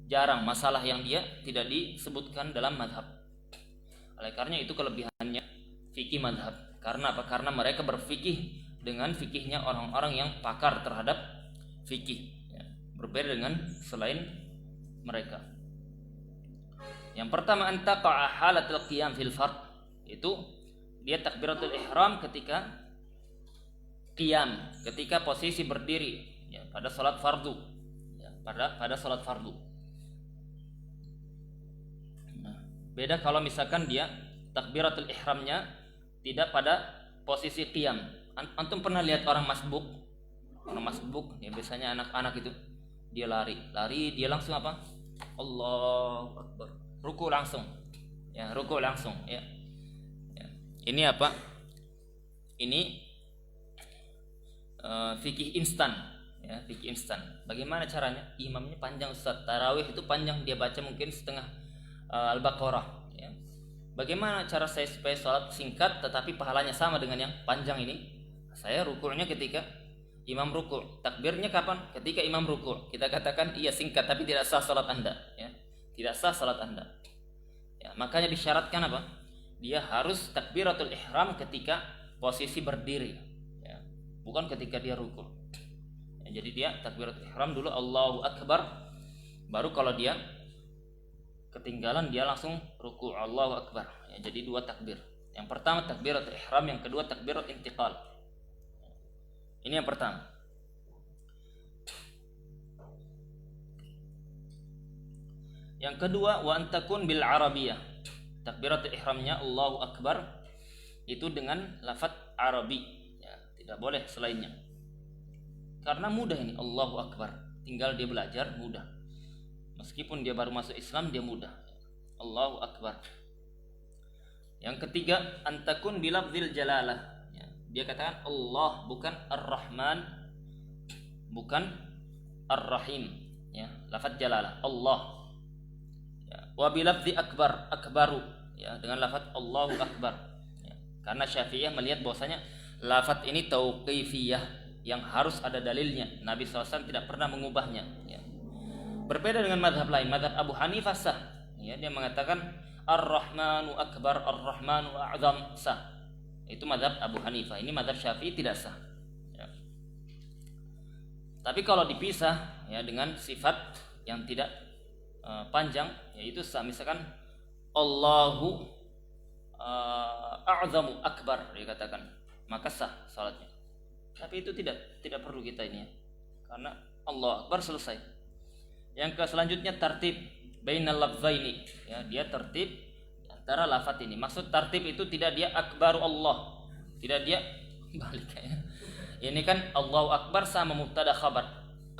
Jarang masalah yang dia tidak disebutkan dalam mazhab. Oleh karena itu kelebihannya fikih mazhab. Karena apa? Karena mereka berfikih dengan fikihnya orang-orang yang pakar terhadap fikih, ya, berbeda dengan selain mereka. Yang pertama, antaqa'a halatul qiyam fil fard, itu dia takbiratul ihram ketika qiyam, ketika posisi berdiri, ya, pada salat fardu, ya, pada salat fardu. Nah, beda kalau misalkan dia takbiratul ihramnya tidak pada posisi qiyam. Antum pernah lihat orang masbuk? Orang masbuk, ya biasanya anak-anak itu dia lari, dia langsung apa? Allahu Akbar. Ruku langsung. Ya, ruku langsung, ya. Ya. Ini apa? Ini fikih instan, ya, fikih instan. Bagaimana caranya? Imamnya panjang Ustaz. Tarawih itu panjang, dia baca mungkin setengah Al-Baqarah, ya. Bagaimana cara saya supaya sholat singkat tetapi pahalanya sama dengan yang panjang ini? Saya ruku'nya ketika imam ruku'. Takbirnya kapan? Ketika imam ruku'. Kita katakan iya singkat tapi tidak sah salat Anda, ya. Tidak sah salat Anda. Ya, makanya disyaratkan apa? Dia harus takbiratul ihram ketika posisi berdiri, ya. Bukan ketika dia ruku'. Ya, jadi dia takbiratul ihram dulu Allahu Akbar, baru kalau dia ketinggalan dia langsung ruku' Allahu Akbar. Ya, jadi 2 takbir. Yang pertama takbiratul ihram, yang kedua takbiratul intiqal. Ini yang pertama. Yang kedua, wa antakun bil arabiyah. Takbiratul ihramnya Allahu Akbar itu dengan lafaz Arabi, ya, tidak boleh selainnya. Karena mudah ini Allahu Akbar. Tinggal dia belajar mudah. Meskipun dia baru masuk Islam dia mudah. Allahu Akbar. Yang ketiga, antakun bilafzil jalalah. Ya, dia katakan Allah, bukan Ar-Rahman, bukan Ar-Rahim. Ya, lafaz jalalah Allah. Ya, wa bilafzi akbar, akbaru. Ya, dengan lafaz Allahu Akbar. Ya, karena Syafi'iyah melihat bahwasanya lafaz ini tauqifiyah yang harus ada dalilnya. Nabi SAW tidak pernah mengubahnya. Ya. Berbeda dengan mazhab lain, mazhab Abu Hanifah sah. Ya, dia mengatakan Ar-Rahmanu Akbar, Ar-Rahmanu A'zam sah. Itu mazhab Abu Hanifah. Ini mazhab Syafi'i tidak sah. Ya. Tapi kalau dipisah ya dengan sifat yang tidak panjang, yaitu sah. Misalkan Allahu A'zamu Akbar dikatakan, maka sah salatnya. Tapi itu tidak perlu kita ini ya. Karena Allah Akbar selesai. Yang selanjutnya tartib bainal lafzaini. Ya, dia tertib antara lafaz ini. Maksud tartib itu tidak dia akbaru Allah. Tidak dia balik ya. Ini kan Allahu Akbar sama mubtada khabar.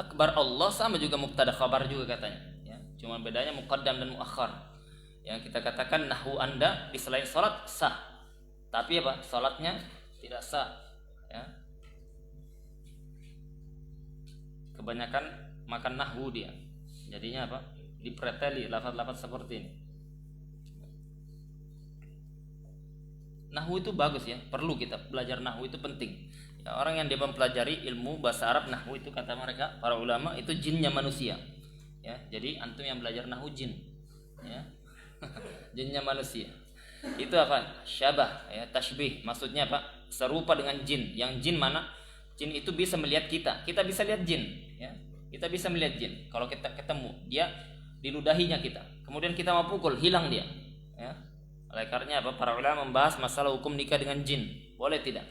Akbar Allah sama juga mubtada khabar juga katanya. Ya, cuma bedanya muqaddam dan muakhar. Yang kita katakan nahwu Anda di selain salat sah. Tapi apa? Salatnya tidak sah. Ya. Kebanyakan makan nahwu dia. Jadinya apa? Dipreteli lafaz-lafaz seperti ini. Nahwu itu bagus ya, perlu kita belajar nahwu, itu penting. Ya, orang yang dia mempelajari ilmu bahasa Arab, nahwu itu kata mereka para ulama itu jinnya manusia. Ya, jadi antum yang belajar nahwu jin. Ya. Jinnya manusia. Itu apa? Syabah ya, tashbih. Maksudnya apa? Serupa dengan jin. Yang jin mana? Jin itu bisa melihat kita. Kita bisa lihat jin, ya. Kita bisa melihat jin. Kalau kita ketemu, dia di ludahinya kita. Kemudian kita mau pukul, hilang dia. Ya. Oleh karenanya apa? Para ulama membahas masalah hukum nikah dengan jin. Boleh tidak?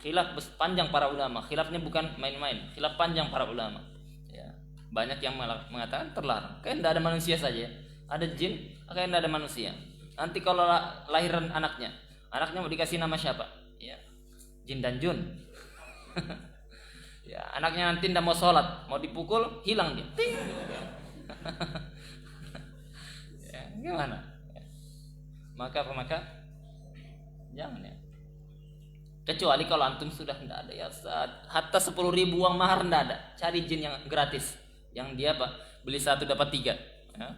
Khilaf panjang para ulama. Khilafnya bukan main-main. Khilaf panjang para ulama. Ya. Banyak yang mengatakan terlarang. Kayak tidak ada manusia saja. Ada jin, kayak tidak ada manusia. Nanti kalau lahiran anaknya mau dikasih nama siapa? Ya. Jin dan Jun. Ya, anaknya nanti tidak mau sholat, mau dipukul, hilang dia. Ting. Ya, gimana? Ya. Maka jangan ya. Kecuali kalau antum sudah tidak ada ya, hatta 10.000 uang mahar tidak ada. Cari jin yang gratis, yang dia apa? Beli 1 dapat 3. Ya.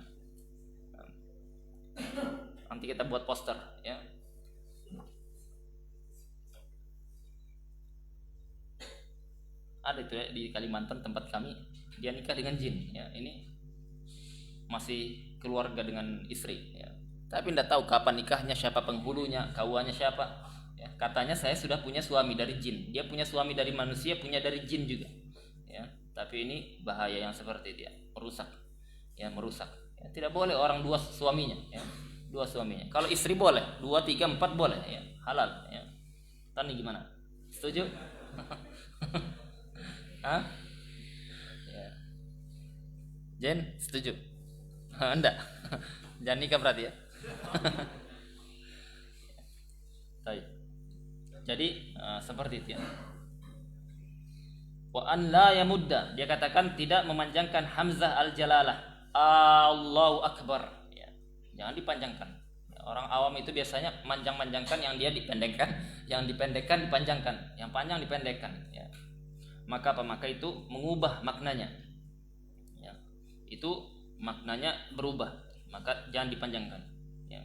Nanti kita buat poster, ya. Ada itu ya, di Kalimantan tempat kami, dia nikah dengan jin ya. Ini masih keluarga dengan istri ya. Tapi tidak tahu kapan nikahnya, siapa penghulunya, kauannya siapa ya. Katanya saya sudah punya suami dari jin. Dia punya suami dari manusia, punya dari jin juga ya. Tapi ini bahaya yang seperti dia, merusak ya, merusak ya. Tidak boleh orang 2 suaminya ya. 2 suaminya. Kalau istri boleh, 2, 3, 4 boleh ya. Halal ya. Tani gimana? Setuju? Hah? Ya. Jen, setuju? Enggak. Jangan nikah berarti ya. Baik. Jadi seperti itu ya. Wa an la yamudda, dia katakan tidak memanjangkan hamzah al-jalalah. Allahu Akbar ya. Jangan dipanjangkan. Orang awam itu biasanya manjang-manjangkan, yang dia dipendekkan, yang dipendekkan dipanjangkan, yang panjang dipendekkan ya. Maka apa? Maka itu mengubah maknanya ya. Itu maknanya berubah, maka jangan dipanjangkan ya.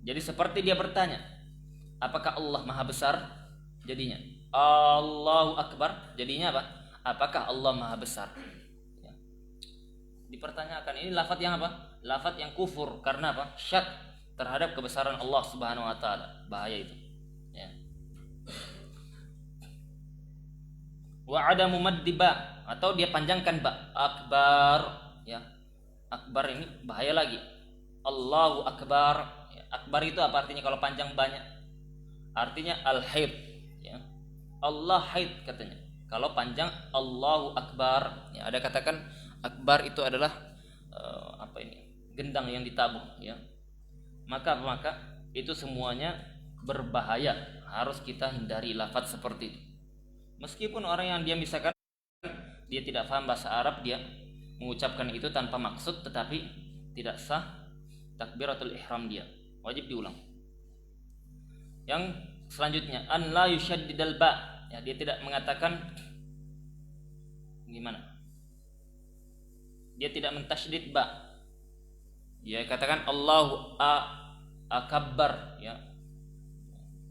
Jadi seperti dia bertanya, apakah Allah Maha Besar? Jadinya Allahu Akbar. Jadinya apa? Apakah Allah Maha Besar ya. Dipertanyakan. Ini lafaz yang apa? Lafaz yang kufur. Karena apa? Syak terhadap kebesaran Allah Subhanahu wa taala. Bahaya itu ya. Wa adamu maddi ba, atau dia panjangkan ba, akbar ya. Akbar ini bahaya lagi. Allahu Akbar ya. Akbar itu apa artinya kalau panjang banyak? Artinya al-haid ya. Allah haid katanya. Kalau panjang Allahu Akbar ya. Ada katakan akbar itu adalah apa ini? Gendang yang ditabuh ya. Maka itu semuanya berbahaya. Harus kita hindari lafaz seperti itu. Meskipun orang yang dia misalkan dia tidak paham bahasa Arab, dia mengucapkan itu tanpa maksud, tetapi tidak sah takbiratul ihram, dia wajib diulang Yang selanjutnya an la yushaddidal ba, ya, dia tidak mengatakan gimana? Dia tidak mentasydid ba. Dia katakan Allahu akbar, ya.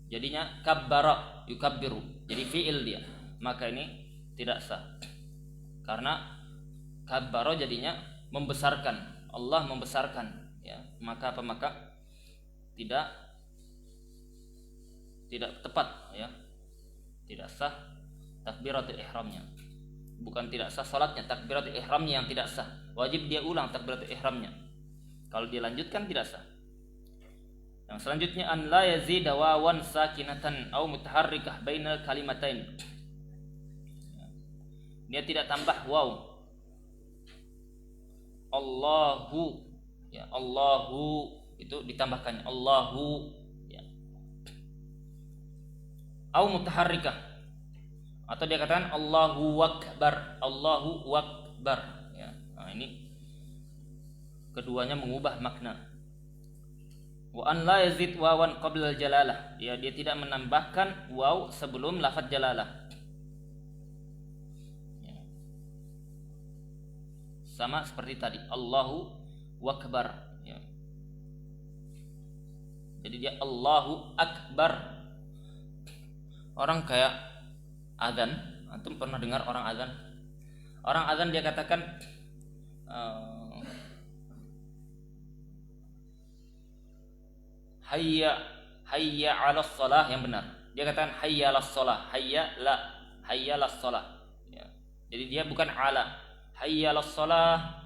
Jadinya kabbara yukabbiru. Jadi fi'il dia. Maka ini tidak sah. Karena kabbara jadinya membesarkan. Allah membesarkan, ya. Maka apa? Maka tidak tepat, ya. Tidak sah takbiratul ihramnya. Bukan tidak sah salatnya, takbiratul ihramnya yang tidak sah. Wajib dia ulang takbiratul ihramnya. Kalau dia lanjutkan tidak sah. Yang selanjutnya an la yazida wawan sakinatan au mutaharrikah bainal kalimatain. Dia tidak tambah waw. Allahu, ya, Allahu itu ditambahkan Allahu, ya. Au mutaharrikah, atau dia katakan Allahu akbar, Allahu akbar, ya. Nah, ini keduanya mengubah makna. Wa an la yazid wawan qabla jalalah, ya, dia tidak menambahkan waw sebelum lafaz jalalah. Ya. Sama seperti tadi Allahu akbar, ya. Jadi dia Allahu akbar. Orang kayak azan, antum pernah dengar orang azan? Orang azan dia katakan hayya 'alas shalah, yang benar. Dia katakan hayya 'alas shalah, hayya 'alas shalah, ya. Jadi dia bukan ala. Hayya 'alas shalah.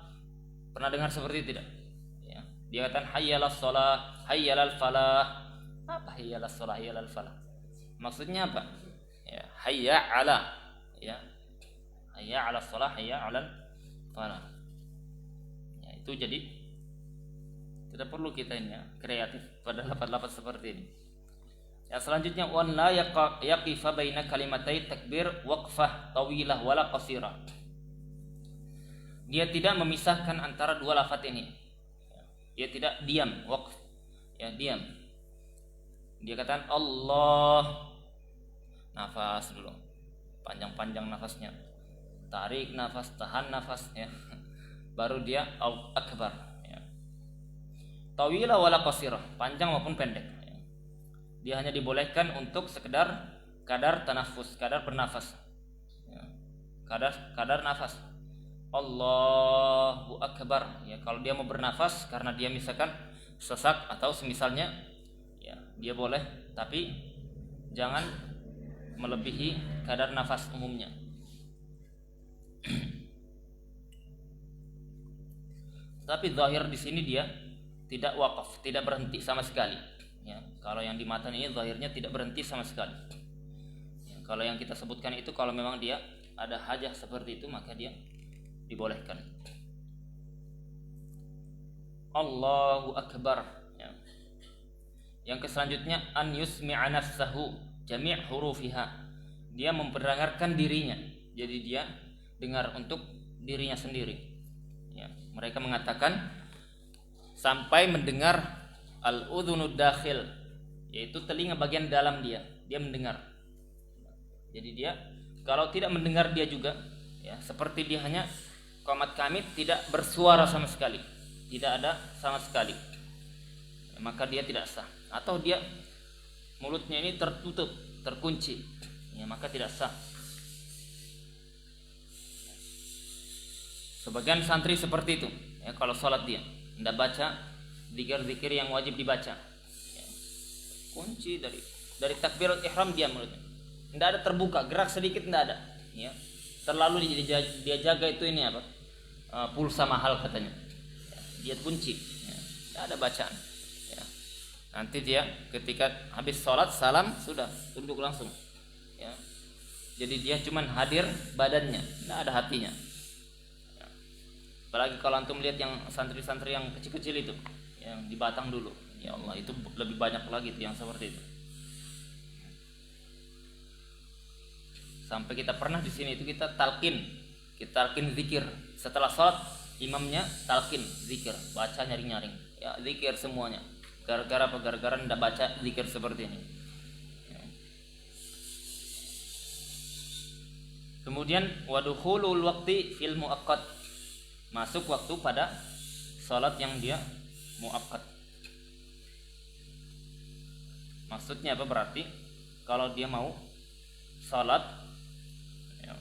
Pernah dengar seperti itu tidak? Ya. Dia katakan hayya 'alas shalah, hayya 'alal falah. Apa hayya 'alas shalah, hayya 'alal falah? Maksudnya apa? Ya, hayya 'ala, ya. Hayya 'alas shalah, hayya 'alal falah. Ya, itu jadi tidak perlu kita ini, ya, kreatif pada lafaz-lafaz seperti ini. Ya, selanjutnya wan la yaqifa baina kalimatai takbir waqfah tawilah wala qasirah. Dia tidak memisahkan antara dua lafaz ini. Dia tidak diam, waqf. Ya, diam. Dia katakan Allah, nafas dulu. Panjang-panjang nafasnya. Tarik nafas, tahan nafas, ya. Baru dia akbar. Tawila wala qasirah, panjang maupun pendek. Dia hanya dibolehkan untuk sekedar kadar tanafus, kadar bernafas, ya. Kadar nafas. Allahu akbar, ya. Kalau dia mau bernafas karena dia misalkan sesak atau semisalnya, ya, dia boleh, tapi jangan melebihi kadar nafas umumnya. Tapi zahir di sini dia tidak wakaf, tidak berhenti sama sekali, ya. Kalau yang di matan ini zahirnya tidak berhenti sama sekali, ya. Kalau yang kita sebutkan itu kalau memang dia ada hajah seperti itu maka dia dibolehkan. Allahu akbar, ya. Yang selanjutnya an yusmi'a nafsahu jami' hurufiha. Dia memperdengarkan dirinya. Jadi dia dengar untuk dirinya sendiri, ya. Mereka mengatakan sampai mendengar al-udhunud dakhil, yaitu telinga bagian dalam dia mendengar. Jadi dia kalau tidak mendengar dia juga, ya, seperti dia hanya qomat kamit, tidak bersuara sama sekali, tidak ada sama sekali, ya, maka dia tidak sah. Atau dia mulutnya ini tertutup, terkunci, ya, maka tidak sah. Sebagian santri seperti itu, ya, kalau sholat dia tidak baca zikir-zikir yang wajib dibaca, ya. Kunci dari takbiratul ihram dia mulutnya tidak ada terbuka, gerak sedikit tidak ada, ya. Terlalu dia jaga itu ini apa, pulsa mahal katanya, ya. Dia kunci, ya. Tidak ada bacaan, ya. Nanti dia ketika habis sholat salam sudah duduk langsung, ya. Jadi dia cuman hadir badannya, tidak ada hatinya. Apalagi kalau antum lihat yang santri-santri yang kecil-kecil itu, yang di Batang dulu, ya Allah, itu lebih banyak lagi tuh yang seperti itu. Sampai kita pernah di sini itu kita talqin zikir setelah sholat, imamnya talqin zikir, baca nyaring-nyaring, ya, zikir semuanya. Gara-gara apa? Gara-gara tidak baca zikir seperti ini. Kemudian wadukhulul waqti fil muaqqat, masuk waktu pada salat yang dia muaqqat. Maksudnya apa? Berarti kalau dia mau salat ya,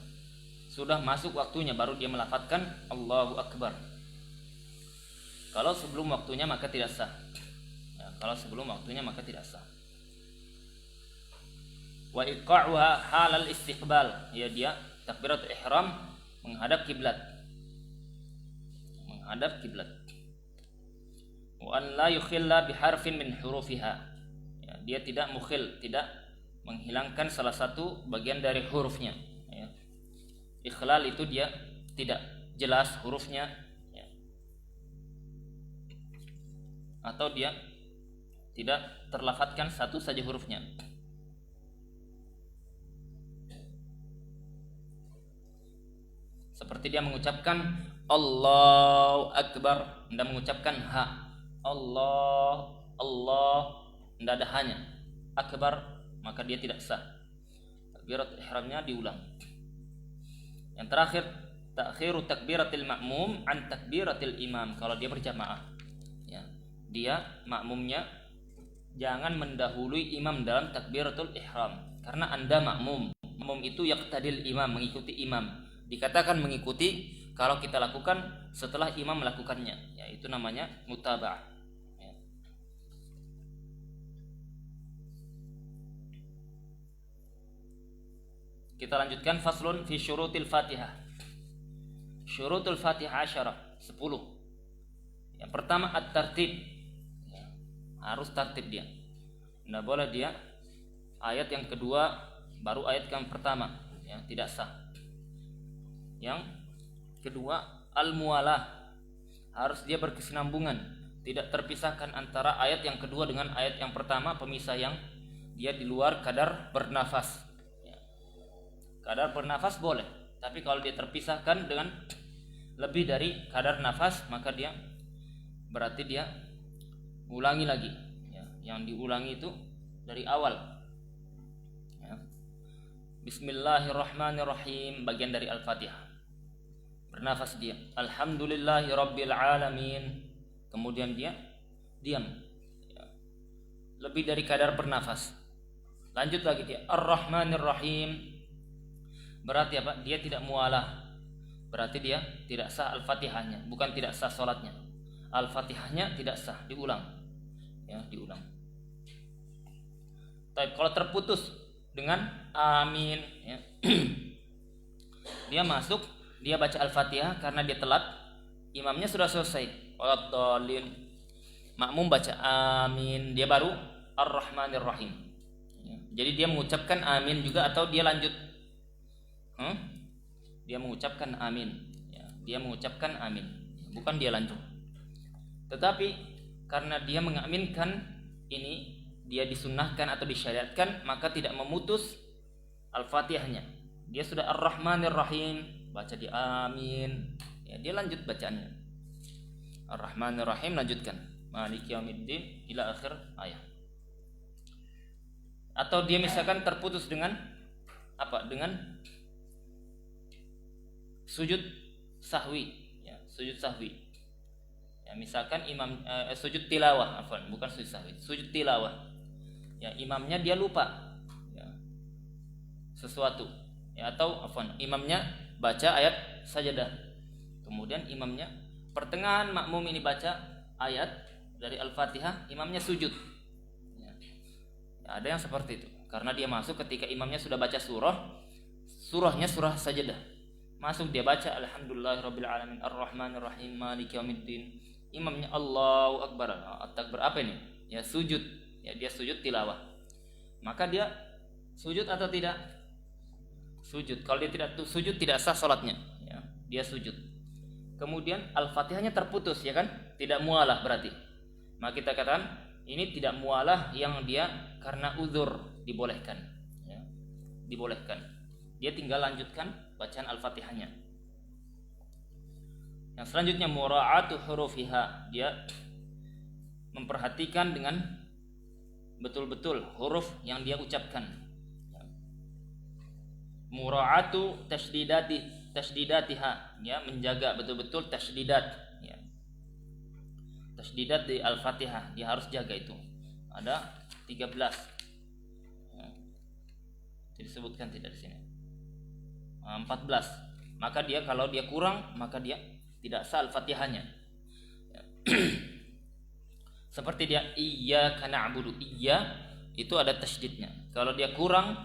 sudah masuk waktunya baru dia melafadzkan Allahu Akbar. Kalau sebelum waktunya maka tidak sah. Ya, kalau sebelum waktunya maka tidak sah. Wa iqa'uha halal istiqbal, ya dia takbiratul ihram menghadap kiblat. Menghadap kiblat. Wa an la yukhilla biharfin min hurufiha. Ya, dia tidak mukhil, tidak menghilangkan salah satu bagian dari hurufnya. Ya. Ikhlal itu dia tidak jelas hurufnya, ya. Atau dia tidak terlafadzkan satu saja hurufnya. Seperti dia mengucapkan Allahu Akbar, tidak mengucapkan ha. Allah, tidak ada hanya. Akbar, maka dia tidak sah. Takbiratul ihramnya diulang. Yang terakhir, ta'khiru takbiratil ma'mum an takbiratil imam. Kalau dia berjamaah, ya, dia makmumnya jangan mendahului imam dalam takbiratul ihram. Karena Anda makmum. Makmum itu yaqtadil imam, mengikuti imam. Dikatakan mengikuti kalau kita lakukan setelah imam melakukannya, ya itu namanya mutaba'ah. Ya. Kita lanjutkan faslun fi syurutil Fatihah. Syurutul Fatihah 10. Yang pertama at-tartib. Ya, harus tertib dia. Tidak boleh dia ayat yang kedua baru ayat yang pertama, ya tidak sah. Yang kedua al-muwalah, harus dia berkesinambungan, tidak terpisahkan antara ayat yang kedua dengan ayat yang pertama, pemisah yang dia di luar kadar bernafas. Ya. Kadar bernafas boleh, tapi kalau dia terpisahkan dengan lebih dari kadar nafas maka dia berarti dia ulangi lagi. Ya. Yang diulangi itu dari awal. Ya. Bismillahirrahmanirrahim, bagian dari Al-Fatihah. Bernafas dia Alhamdulillahi Rabbil Alamin, kemudian dia diam, ya. Lebih dari kadar bernafas. Lanjut lagi dia Ar-Rahmanir Rahim, berarti apa? Dia tidak mualah, berarti dia tidak sah Al-Fatihahnya, bukan tidak sah sholatnya. Al-Fatihahnya tidak sah, diulang, ya diulang. Tapi kalau terputus dengan amin, ya. Dia masuk, dia baca Al-Fatihah karena dia telat, imamnya sudah selesai, waladhdallin, makmum baca amin, dia baru Ar-Rahmanir Rahim. Ya. Jadi dia mengucapkan amin juga atau dia lanjut? Dia mengucapkan amin, ya. Dia mengucapkan amin, bukan dia lanjut. Tetapi karena dia mengaminkan ini, dia disunnahkan atau disyariatkan, maka tidak memutus Al-Fatihahnya. Dia sudah Ar-Rahmanir Rahim, baca di amin, ya dia lanjut bacaannya. Ar-Rahmanir Rahim, lanjutkan Maliki Yaumiddin ila akhir ayat. Atau dia misalkan terputus dengan apa? Dengan sujud sahwi, ya, sujud sahwi. Ya, misalkan imam sujud tilawah, bukan sujud sahwi, sujud tilawah. Ya, imamnya dia lupa, ya, sesuatu, ya, atau imamnya baca ayat sajadah, kemudian imamnya pertengahan makmum ini baca ayat dari Al-Fatihah, imamnya sujud. Ya, ada yang seperti itu karena dia masuk ketika imamnya sudah baca surahnya surah sajadah, masuk dia baca Alhamdulillahirabbil alamin Ar-Rahmanir Rahim Maliki Yaumiddin, imamnya Allahu Akbar. At-takbir apa ini? Ya sujud, ya dia sujud tilawah. Maka dia sujud atau tidak? Sujud. Kalau dia tidak sujud tidak sah salatnya, ya. Dia sujud. Kemudian Al-Fatihahnya terputus, ya kan? Tidak mualah berarti. Maka kita katakan ini tidak mualah yang dia karena uzur, dibolehkan, ya. Dibolehkan. Dia tinggal lanjutkan bacaan Al-Fatihahnya. Yang selanjutnya mura'atu hurufiha, dia memperhatikan dengan betul-betul huruf yang dia ucapkan. Mura'atu tasydidatiha, ya, menjaga betul-betul tasdidat, ya. Tasdidat di Al-Fatihah dia harus jaga itu. Ada 13. Ya. Disebutkan tidak di sini. 14. Maka dia kalau dia kurang maka dia tidak sah Al-Fatihahnya. Ya. Seperti dia iyyaka na'budu, iya itu ada tasydidnya. Kalau dia kurang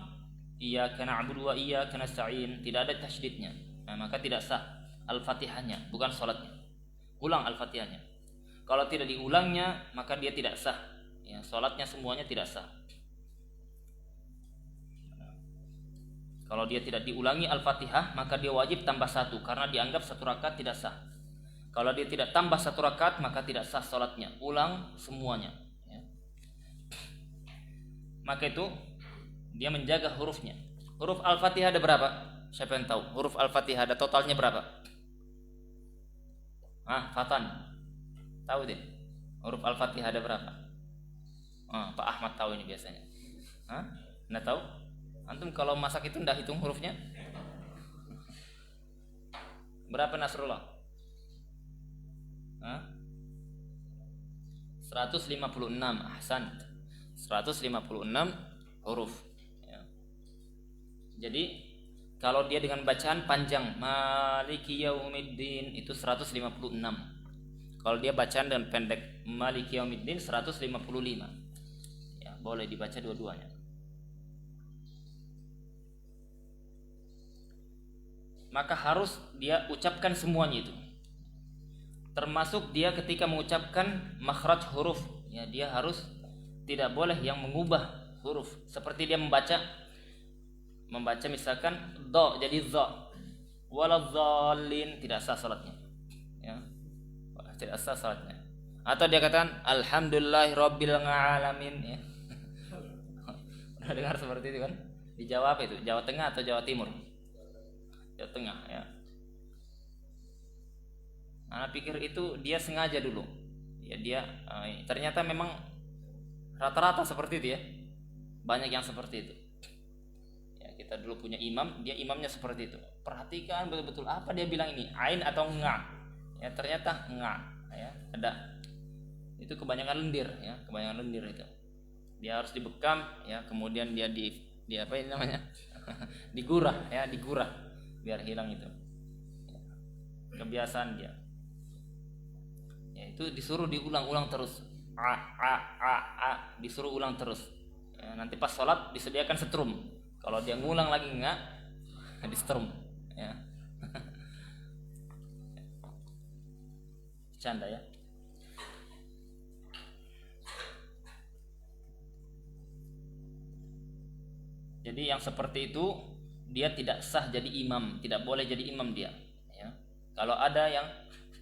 iyyaka na'budu wa iyyaka nasta'in, tidak ada tasydidnya. Nah, maka tidak sah Al-Fatihahnya, bukan salatnya. Ulang Al-Fatihahnya. Kalau tidak diulangnya maka dia tidak sah. Ya, salatnya semuanya tidak sah. Kalau dia tidak diulangi Al-Fatihah maka dia wajib tambah 1 karena dianggap 1 rakaat tidak sah. Kalau dia tidak tambah 1 rakaat maka tidak sah salatnya. Ulang semuanya, ya. Maka itu dia menjaga hurufnya. Huruf Al-Fatihah ada berapa? Siapa yang tahu? Huruf Al-Fatihah ada totalnya berapa? Fatan. Tahu deh. Huruf Al-Fatihah ada berapa? Pak Ahmad tahu ini biasanya. Nggak tahu? Antum kalau masak itu nggak hitung hurufnya? Berapa Nasrullah? 156. Ahsan. 156 huruf. Ya. Jadi kalau dia dengan bacaan panjang Maliki Yaumiddin itu 156. Kalau dia bacaan dan pendek Maliki Yaumiddin 155. Ya, boleh dibaca dua-duanya. Maka harus dia ucapkan semuanya itu. Termasuk dia ketika mengucapkan makhraj huruf, ya, dia harus tidak boleh yang mengubah huruf. Seperti dia membaca misalkan do jadi za, waladzallin, tidak sah salatnya. Ya. Tidak sah salatnya. Atau dia katakan alhamdulillahirabbil alamin, ya. Pernah dengar seperti itu kan? Dijawab itu Jawa Tengah atau Jawa Timur? Jawa Tengah, ya. Anak pikir itu dia sengaja dulu. Ya, dia ternyata memang rata-rata seperti itu, ya. Banyak yang seperti itu. Ya, kita dulu punya imam, dia imamnya seperti itu. Perhatikan betul-betul apa dia bilang ini, ain atau nga. Ya, ternyata nga, ya. Ada. Itu kebanyakan lendir, ya, kebanyakan lendir itu. Dia harus dibekam, ya, kemudian dia di apa ini namanya? digurah, ya, digurah biar hilang itu. Kebiasaan dia. Ya, itu disuruh diulang-ulang terus. Disuruh ulang terus. Ya, nanti pas sholat disediakan setrum. Kalau dia ngulang lagi enggak, di setrum. Ya. Canda, ya. Jadi yang seperti itu dia tidak sah jadi imam, tidak boleh jadi imam dia. Ya. Kalau ada yang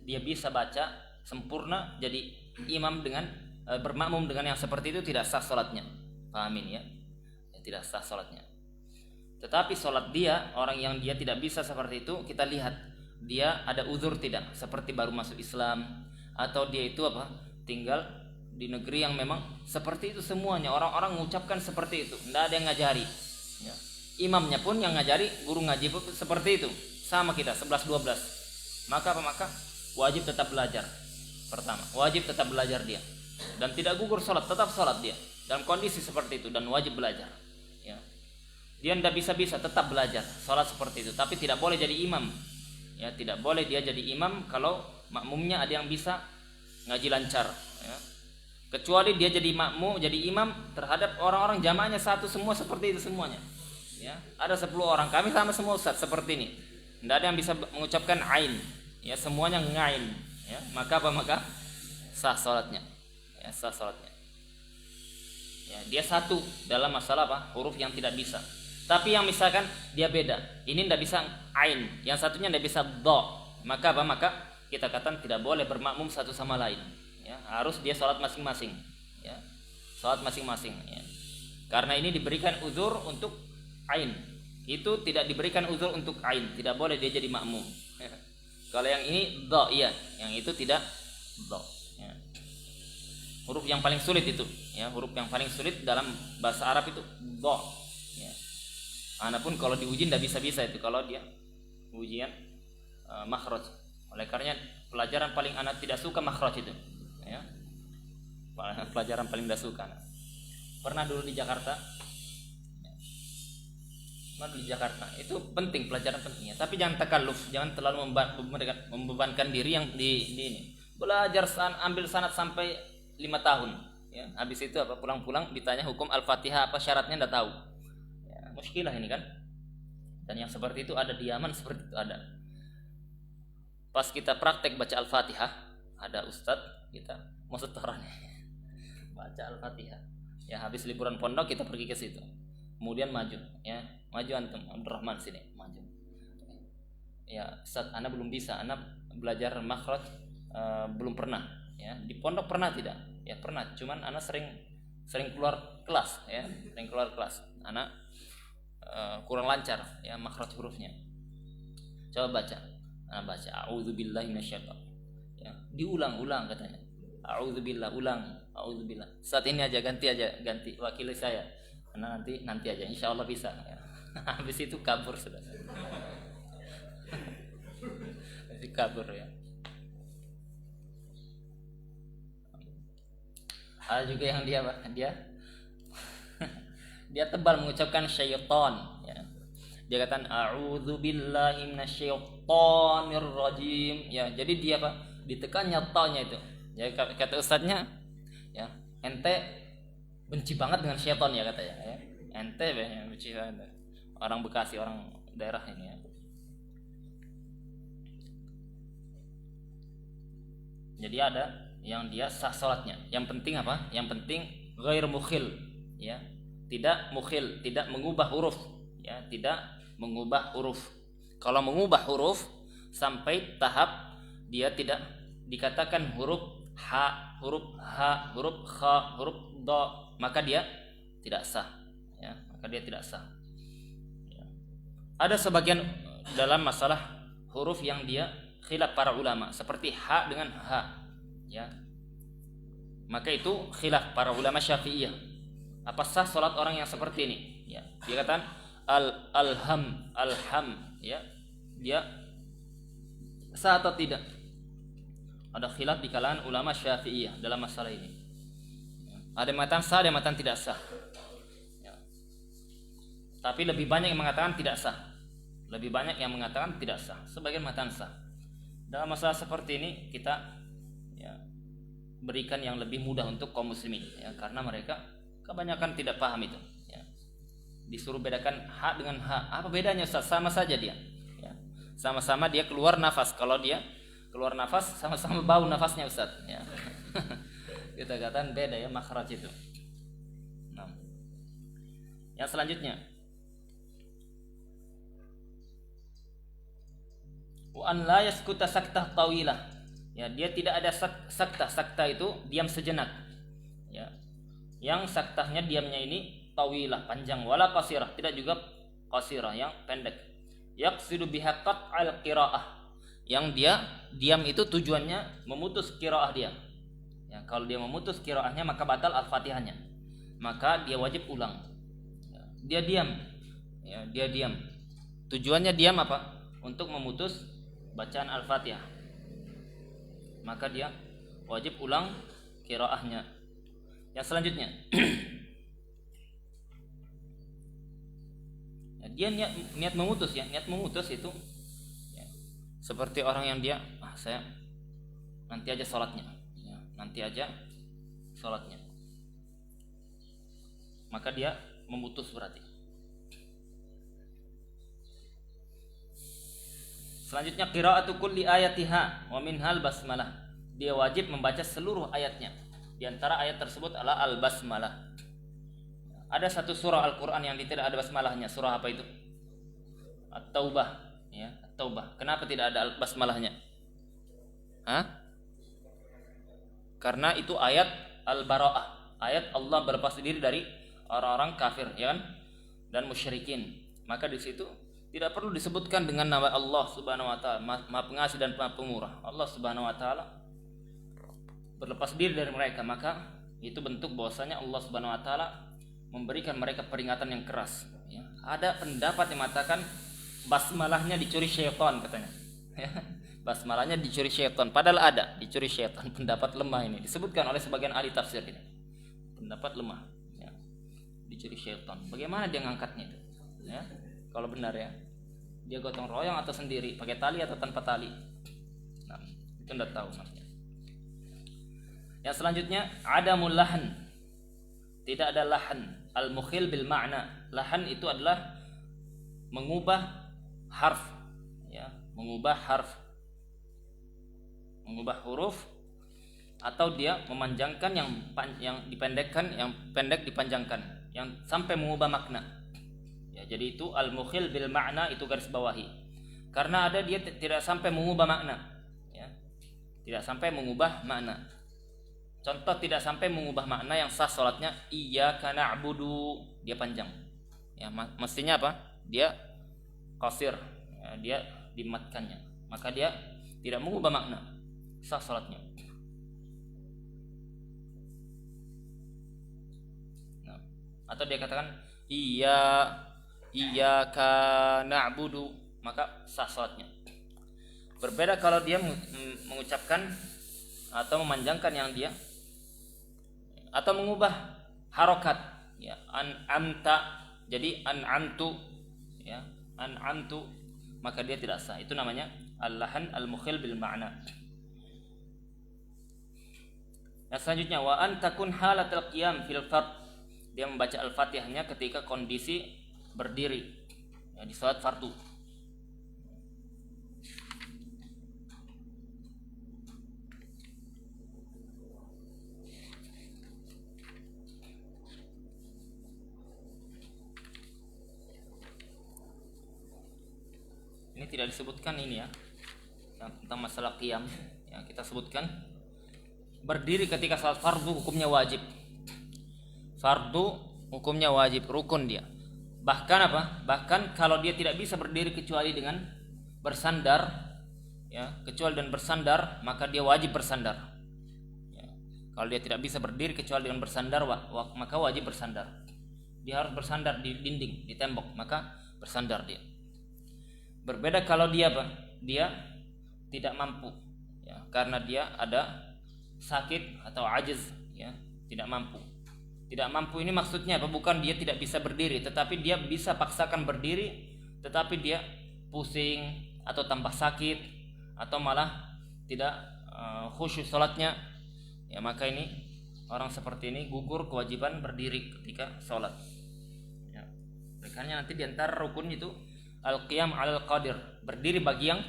dia bisa baca sempurna jadi imam dengan bermakmum dengan yang seperti itu, tidak sah salatnya. Pahamin, ya. Tidak sah salatnya. Tetapi salat dia, orang yang dia tidak bisa seperti itu, kita lihat dia ada uzur tidak, seperti baru masuk Islam atau dia itu tinggal di negeri yang memang seperti itu semuanya, orang-orang mengucapkan seperti itu, tidak ada yang ngajari, ya. Imamnya pun yang ngajari, guru ngaji pun seperti itu, sama kita 11-12. Maka wajib tetap belajar. Pertama, wajib tetap belajar dia, dan tidak gugur sholat, tetap sholat dia dalam kondisi seperti itu, dan wajib belajar, ya. Dia tidak bisa tetap belajar sholat seperti itu, tapi tidak boleh jadi imam, ya. Tidak boleh dia jadi imam kalau makmumnya ada yang bisa ngaji lancar, ya. Kecuali dia jadi makmum, jadi imam terhadap orang-orang jamaahnya satu semua seperti itu semuanya, ya. Ada 10 orang, kami sama semua ustaz seperti ini, tidak ada yang bisa mengucapkan ain, ya, semuanya ngain, ya. Maka sah salatnya, ya, sah salatnya. Ya, dia satu dalam masalah huruf yang tidak bisa. Tapi yang misalkan dia beda, ini tidak bisa ain, yang satunya tidak bisa do, maka kita katakan tidak boleh bermakmum satu sama lain, ya. Harus dia salat masing-masing, ya. Salat masing-masing, ya. Karena ini diberikan uzur untuk ain, itu tidak diberikan uzur untuk ain, tidak boleh dia jadi makmum, ya. Kalau yang ini do, iya, yang itu tidak do, ya. Huruf yang paling sulit itu, ya, huruf yang paling sulit dalam bahasa Arab itu do, ya. Ana pun kalau diuji tidak bisa-bisa itu kalau dia ujian makhraj. Oleh karenanya pelajaran paling ana tidak suka makhraj itu. Ya. Pelajaran paling tidak suka. Pernah dulu di Jakarta. Itu penting, pelajaran pentingnya. Tapi jangan takalluf, jangan terlalu membebankan diri yang di ini. Belajar ambil sanad sampai 5 tahun. Ya. Habis itu apa pulang-pulang ditanya hukum Al-Fatihah apa syaratnya tidak tahu. Ya, muskilah ini kan. Dan yang seperti itu ada di Yaman, seperti itu ada. Pas kita praktek baca Al-Fatihah, ada ustadz kita mau setoran baca Al-Fatihah. Ya habis liburan pondok kita pergi ke situ. Kemudian maju antum Abdurrahman sini maju. Ya Ustaz, ana belum bisa, ana belajar makhraj belum pernah. Ya di pondok pernah tidak? Ya pernah, cuman ana sering keluar kelas ya, Ana kurang lancar ya makhraj hurufnya. Coba baca. Ana baca a'udzubillahi minasyaitonir. Ya, diulang-ulang katanya. A'udzubillah, a'udzubillah. Saat ini aja ganti wakil saya. Karena nanti aja insyaallah bisa ya. Habis itu kabur sudah. Habis kabur ya. Ada juga yang dia tebal mengucapkan syaitan ya. Dia katakan a'udzubillahi minasyaitonir rajim ya. Jadi dia ditekannya ta-nya itu. Ya kata ustadznya ya, ente benci banget dengan syaitan ya katanya ya. Ente benci banget. Orang Bekasi, orang daerah ini ya. Jadi ada yang dia sah salatnya. Yang penting apa? Yang penting ghair mukhil ya. Tidak mukhil, tidak mengubah huruf ya, tidak mengubah huruf. Kalau mengubah huruf sampai tahap dia tidak dikatakan huruf ha, huruf ha, huruf kha, huruf dha, maka dia tidak sah ya, ya. Ada sebagian dalam masalah huruf yang dia khilaf para ulama seperti ha dengan ha ya. Maka itu khilaf para ulama Syafi'iyah. Apa sah salat orang yang seperti ini ya. Dia katakan alham ya. Dia sah atau tidak? Ada khilaf di kalangan ulama Syafi'iyah dalam masalah ini. Ada yang mengatakan sah, ada yang mengatakan tidak sah. Ya. Tapi lebih banyak yang mengatakan tidak sah. Sebagian mengatakan sah. Dalam masalah seperti ini kita ya, berikan yang lebih mudah untuk kaum muslimin ya, karena mereka kebanyakan tidak paham itu. Ya. Disuruh bedakan ha dengan ha, apa bedanya Ustaz? Sama saja dia. Ya. Sama-sama dia keluar nafas. Kalau dia keluar nafas sama-sama bau nafasnya Ustaz ya. Kita katakan beda ya makhraj itu. Nah. Yang selanjutnya wa an la yaskuta saktah tawilah ya, dia tidak ada sakta itu diam sejenak ya. Yang saktahnya diamnya ini tawilah panjang, wala qasirah tidak juga qasirah yang pendek. Yaqsidu bihaqqat al-qiraah, yang dia diam itu tujuannya memutus qiraah dia. Ya, kalau dia memutus qiraahnya maka batal Al-Fatihahnya. Maka dia wajib ulang. Ya, dia diam. Ya, dia diam. Tujuannya diam apa? Untuk memutus bacaan Al-Fatihah. Maka dia wajib ulang qiraahnya. Yang selanjutnya ya, dia niat memutus ya. Niat memutus itu seperti orang yang dia saya nanti aja sholatnya ya, maka dia memutus berarti. Selanjutnya qira'atu kulli ayatiha wa minhal basmalah, dia wajib membaca seluruh ayatnya. Di antara ayat tersebut adalah al-basmalah. Ada satu surah Al-Quran yang tidak ada basmalahnya. Surah apa itu? At-Taubah ya. Taubah. Kenapa tidak ada basmalahnya? Karena itu ayat al-bara'ah, ayat Allah berlepas diri dari orang-orang kafir ya kan? Dan musyrikin. Maka di situ tidak perlu disebutkan dengan nama Allah Subhanahu wa taala, Maha Pengasih dan Maha Pemurah. Allah Subhanahu wa taala berlepas diri dari mereka, maka itu bentuk bahwasanya Allah Subhanahu wa taala memberikan mereka peringatan yang keras. Ya. Ada pendapat yang mengatakan basmalahnya dicuri syaitan katanya. Ya. Basmalahnya dicuri syaitan. Padahal ada dicuri syaitan. Pendapat lemah ini disebutkan oleh sebagian ahli tafsir ini. Pendapat lemah. Ya. Dicuri syaitan. Bagaimana dia ngangkatnya itu? Ya. Kalau benar ya, dia gotong royong atau sendiri, pakai tali atau tanpa tali. Nah, itu tidak tahu namanya. Yang selanjutnya adamul lahan. Tidak ada lahan. Al-mukhil bil ma'na. Lahan itu adalah mengubah harf, ya, mengubah harf, mengubah huruf, atau dia memanjangkan yang dipendekkan, yang pendek dipanjangkan, yang sampai mengubah makna. Ya, jadi itu al-mukhil bil ma'na, itu garis bawahi. Karena ada dia tidak sampai mengubah makna, ya. Tidak sampai mengubah makna. Contoh tidak sampai mengubah makna yang sah salatnya iyyaka na'budu, dia panjang. Ya, mestinya apa? Dia qasir, ya, dia dimatkannya. Maka dia tidak mengubah makna, sah salatnya. Nah, atau dia katakan iyyaka na'budu, maka sah salatnya. Berbeda kalau dia mengucapkan atau memanjangkan yang dia, atau mengubah harokat, ya, an'amta jadi an'amtu, ya, an'amtu, maka dia tidak sah. Itu namanya al-lahan al-mukhil bil ma'na. Yang selanjutnya wa an takun halatul qiyam fil fard, dia membaca al-Fatihahnya ketika kondisi berdiri, ya, di salat fardu. Ini tidak disebutkan ini ya, tentang masalah qiyam, ya, kita sebutkan berdiri ketika salat fardu hukumnya wajib. Fardu hukumnya wajib, rukun dia. Bahkan apa? Bahkan kalau dia tidak bisa berdiri kecuali dengan bersandar, ya, kecuali dengan bersandar, maka dia wajib bersandar. Ya. Kalau dia tidak bisa berdiri kecuali dengan bersandar, maka wajib bersandar. Dia harus bersandar di dinding, di tembok, maka bersandar dia. Berbeda kalau dia apa? Dia tidak mampu, ya, karena dia ada sakit atau ajiz, ya, tidak mampu. Tidak mampu ini maksudnya apa? Bukan dia tidak bisa berdiri, tetapi dia bisa paksakan berdiri, tetapi dia pusing atau tambah sakit atau malah tidak khusyuk salatnya, ya, maka ini orang seperti ini gugur kewajiban berdiri ketika salat. Ya. Makanya nanti di antara rukun itu al-qiyam 'alal qadir, berdiri bagi yang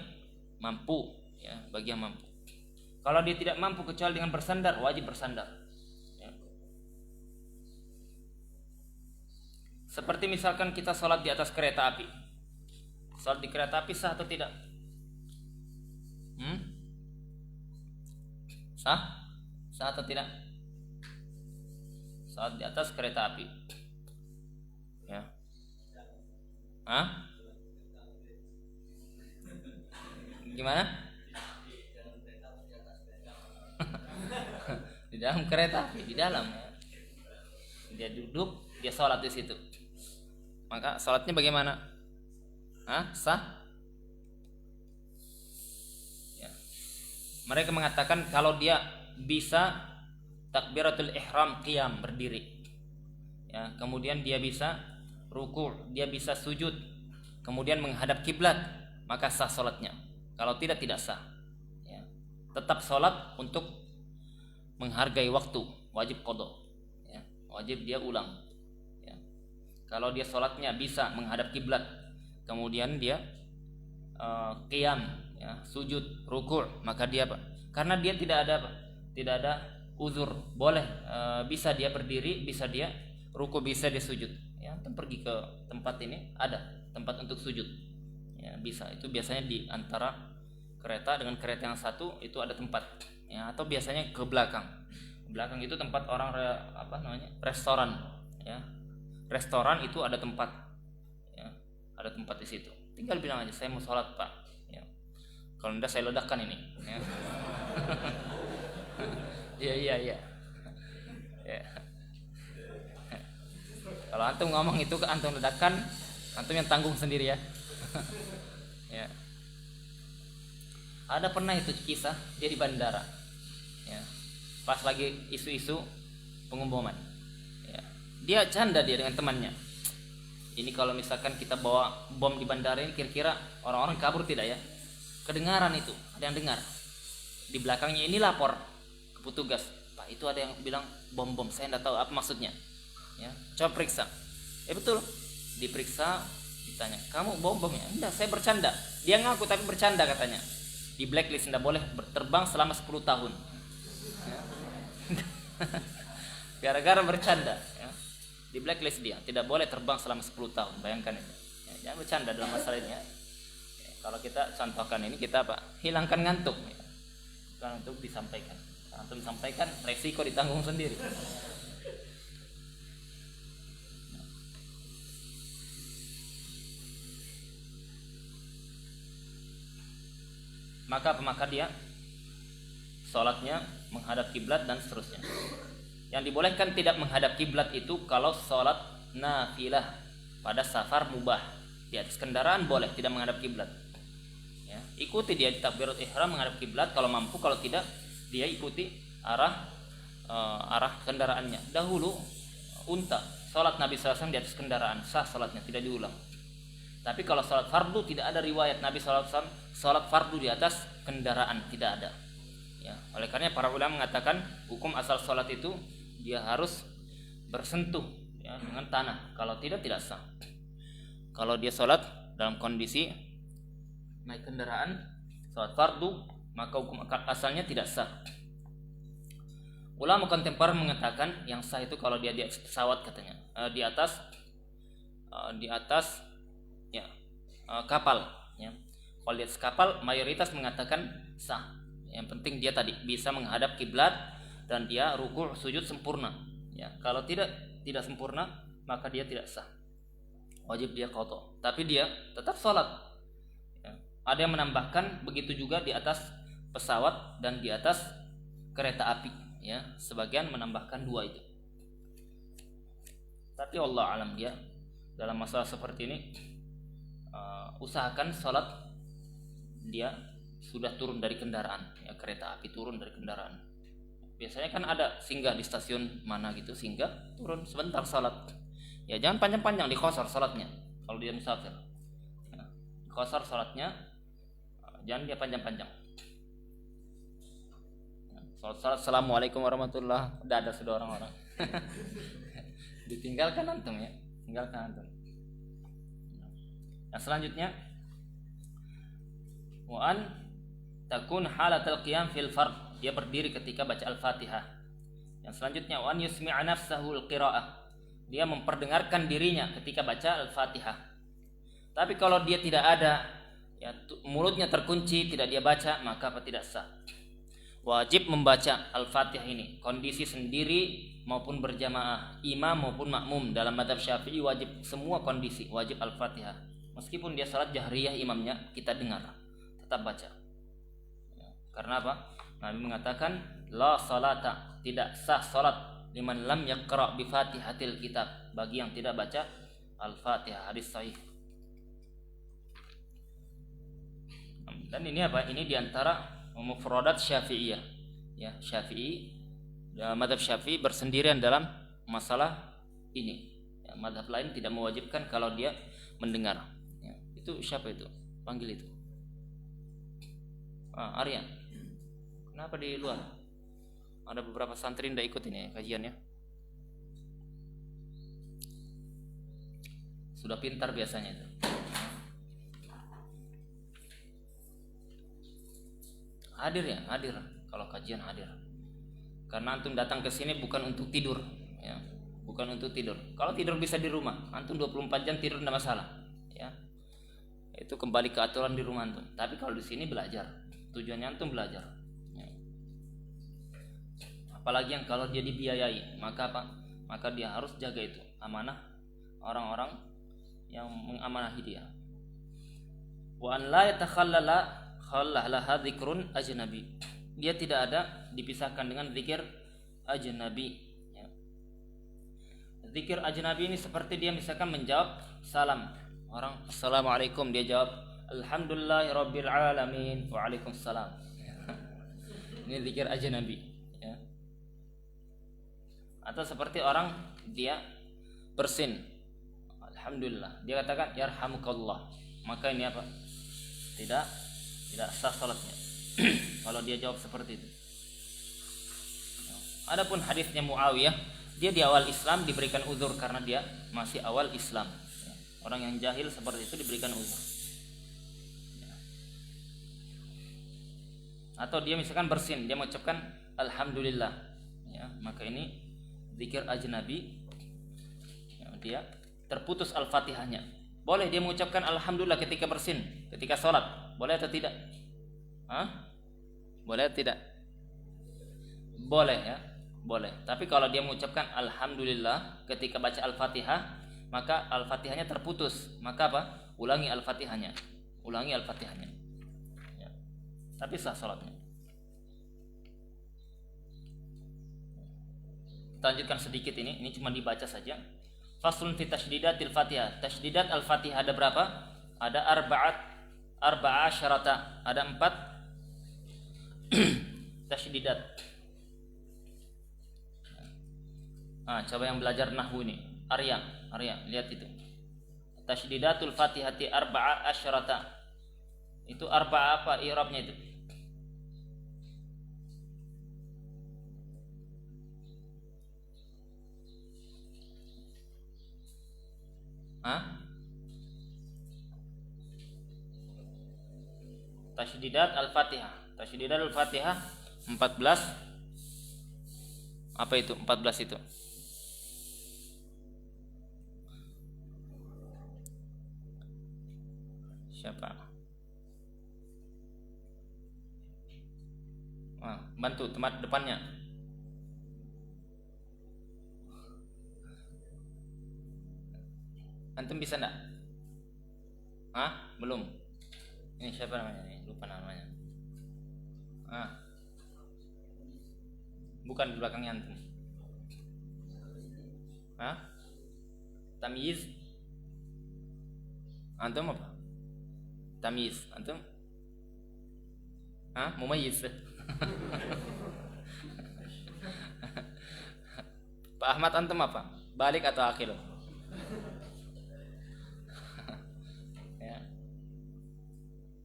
mampu, ya, bagi yang mampu. Kalau dia tidak mampu kecuali dengan bersandar, wajib bersandar. Ya. Seperti misalkan kita sholat di atas kereta api. Sholat di kereta api sah atau tidak? Sah? Sah atau tidak? Sholat di atas kereta api. Ya. Hah? Gimana? Di dalam kereta api, di dalam, ya. Dia duduk, dia sholat di situ. Maka sholatnya bagaimana? Sah? Ya. Mereka mengatakan kalau dia bisa takbiratul ihram qiyam, berdiri, ya, kemudian dia bisa ruku', dia bisa sujud, kemudian menghadap kiblat, maka sah sholatnya. Kalau tidak, tidak sah, ya. Tetap sholat untuk menghargai waktu, wajib qadha, ya, wajib dia ulang, ya. Kalau dia sholatnya bisa menghadap kiblat, kemudian dia qiyam, ya, sujud, ruku', maka dia apa? Karena dia tidak ada apa? Tidak ada uzur, boleh, bisa dia berdiri, bisa dia ruku', bisa dia sujud, ya. Pergi ke tempat ini ada tempat untuk sujud, ya, bisa. Itu biasanya di antara kereta dengan kereta yang satu itu ada tempat, ya, atau biasanya ke belakang. Belakang itu tempat orang restoran, ya. Restoran itu ada tempat, ya, ada tempat di situ. Tinggal bilang aja saya mau sholat Pak, ya. Kalau enggak saya ledakan ini, ya. Iya. Ya. Kalau antum ngomong itu antum ledakan, antum yang tanggung sendiri ya. Ya. Ada pernah itu kisah dia di bandara. Ya. Pas lagi isu-isu pengumuman. Ya. Dia canda dia dengan temannya. Ini kalau misalkan kita bawa bom di bandara ini kira-kira orang-orang kabur tidak ya? Kedengaran itu, ada yang dengar. Di belakangnya ini lapor ke petugas. Pak, itu ada yang bilang bom-bom, saya tidak tahu apa maksudnya. Ya, coba periksa. Betul. Diperiksa, ditanya, "Kamu bom-bom ya?" "Enggak, saya bercanda." Dia ngaku tapi bercanda katanya. Di blacklist, tidak boleh terbang selama 10 tahun. Ya. Gara-gara bercanda, ya. Di blacklist dia, tidak boleh terbang selama 10 tahun. Bayangkan itu. Ya, jangan bercanda dalam masalah ini ya. Ya, kalau kita contohkan ini, kita apa? Hilangkan ngantuk. Ya. Ngantuk disampaikan. Antum sampaikan, resiko ditanggung sendiri. Maka dia sholatnya menghadap kiblat dan seterusnya. Yang dibolehkan tidak menghadap kiblat itu kalau sholat nafilah pada safar mubah. Di atas kendaraan boleh tidak menghadap kiblat. Ya, ikuti dia di takbiratul ihram menghadap kiblat kalau mampu, kalau tidak dia ikuti arah kendaraannya. Dahulu unta sholat Nabi SAW di atas kendaraan, sah sholatnya, tidak diulang. Tapi kalau sholat fardu tidak ada riwayat Nabi SAW sholat fardu di atas kendaraan, tidak ada. Ya, oleh karena para ulama mengatakan hukum asal sholat itu dia harus bersentuh ya, dengan tanah. Kalau tidak sah. Kalau dia sholat dalam kondisi naik kendaraan, sholat fardu, maka hukum asalnya tidak sah. Ulama kontemporer mengatakan yang sah itu kalau dia di atas pesawat katanya, di atas ya, kapal. Ya. Kalau di atas kapal mayoritas mengatakan sah. Yang penting dia tadi bisa menghadap kiblat dan dia ruku' sujud sempurna. Ya, kalau tidak sempurna maka dia tidak sah. Wajib dia qadha. Tapi dia tetap sholat. Ya. Ada yang menambahkan begitu juga di atas pesawat dan di atas kereta api. Ya, sebagian menambahkan dua itu. Tapi Allah alam dia dalam masalah seperti ini usahakan sholat dia sudah turun dari kendaraan. Ya, kereta api turun dari kendaraan. Biasanya kan ada singgah di stasiun mana gitu, singgah turun sebentar sholat. Ya jangan panjang-panjang, diqashar sholatnya kalau dia musafir. Ya, diqashar sholatnya, jangan dia panjang-panjang. Ya, sholat assalamualaikum warahmatullah, udah ada sudah orang-orang. Ditinggalkan antum ya, tinggalkan antum. Yang selanjutnya, wa an takun halatul qiyam fil fard, dia berdiri ketika baca Al-Fatihah. Yang selanjutnya, wa an yusmi'a nafsahu al-qira'ah, dia memperdengarkan dirinya ketika baca Al-Fatihah. Tapi kalau dia tidak ada, ya, mulutnya terkunci, tidak dia baca, maka tidak sah. Wajib membaca Al-Fatihah ini kondisi sendiri maupun berjamaah, imam maupun makmum. Dalam mazhab Syafi'i wajib semua kondisi, wajib Al-Fatihah. Meskipun dia salat jahriyah imamnya, kita dengar, tetap baca. Ya, karena apa? Nabi mengatakan la salata, tidak sah salat liman lam yaqra bi Fatihatil kitab, bagi yang tidak baca Al-Fatihah. Hadis sahih. Dan ini apa? Ini diantara mufradat Syafi'iyah. Ya, Syafi'i, ya, mazhab Syafi'i bersendirian dalam masalah ini. Ya, mazhab lain tidak mewajibkan kalau dia mendengar. Ya, itu siapa itu? Panggil itu. Aryan. Kenapa di luar? Ada beberapa santri tidak ikut ini kajiannya. Sudah pintar biasanya itu. Hadir ya, hadir. Kalau kajian hadir. Karena antum datang ke sini bukan untuk tidur, ya. Bukan untuk tidur. Kalau tidur bisa di rumah. Antum 24 jam tidur tidak masalah, ya. Itu kembali ke aturan di rumah antum. Tapi kalau di sini belajar. Tujuannya antum belajar. Ya. Apalagi yang kalau dia dibiayai, maka apa? Maka dia harus jaga itu, amanah orang-orang yang mengamanahi dia. Wa an la yatakhallala khallaha dzikrun ajnabi. Dia tidak ada dipisahkan dengan zikir ajnabi, ya. Zikir ajnabi ini seperti dia misalkan menjawab salam. Orang assalamualaikum, dia jawab alhamdulillahirabbil alamin, waalaikumsalam. Ini zikir ajnabi, ya. Atau seperti orang dia bersin, alhamdulillah, dia katakan yarhamukallah, maka ini apa? Tidak sah salatnya. Kalau dia jawab seperti itu. Adapun hadisnya Muawiyah, dia di awal Islam diberikan uzur karena dia masih awal Islam. Orang yang jahil seperti itu diberikan uzur. Atau dia misalkan bersin, dia mengucapkan alhamdulillah, ya, maka ini zikir ajnabi, ya, dia terputus al-fatihahnya. Boleh dia mengucapkan alhamdulillah ketika bersin, ketika sholat, boleh atau tidak? Boleh atau tidak? Boleh, ya, boleh. Tapi kalau dia mengucapkan alhamdulillah ketika baca al-fatihah, maka al-fatihahnya terputus. Maka apa? Ulangi al-fatihahnya. Ya. Tapi sah sholatnya. Kita lanjutkan sedikit ini cuma dibaca saja. Faslun fi tashdidatil fatihah. Tashdidat al-fatihah ada berapa? Ada arba'a syarata. Ada 4 tashdidat. Coba yang belajar nahwu ini, Arya, lihat itu. Tashdidatul Fatihati arba'a asyarata. Itu arba'a apa i'rabnya itu? Tashdidat al-Fatihah. Tashdidat al-Fatihah 14. Apa itu 14 itu? Siapa? Bantu tempat depannya. Antum bisa enggak? Belum. Ini siapa namanya? Lupa namanya. Bukan di belakangnya antum. Tamyiz. Antum apa? Tamyiz. Antum? Mumayyiz. Pak Ahmad, antum apa? Balik atau akhir? Ya.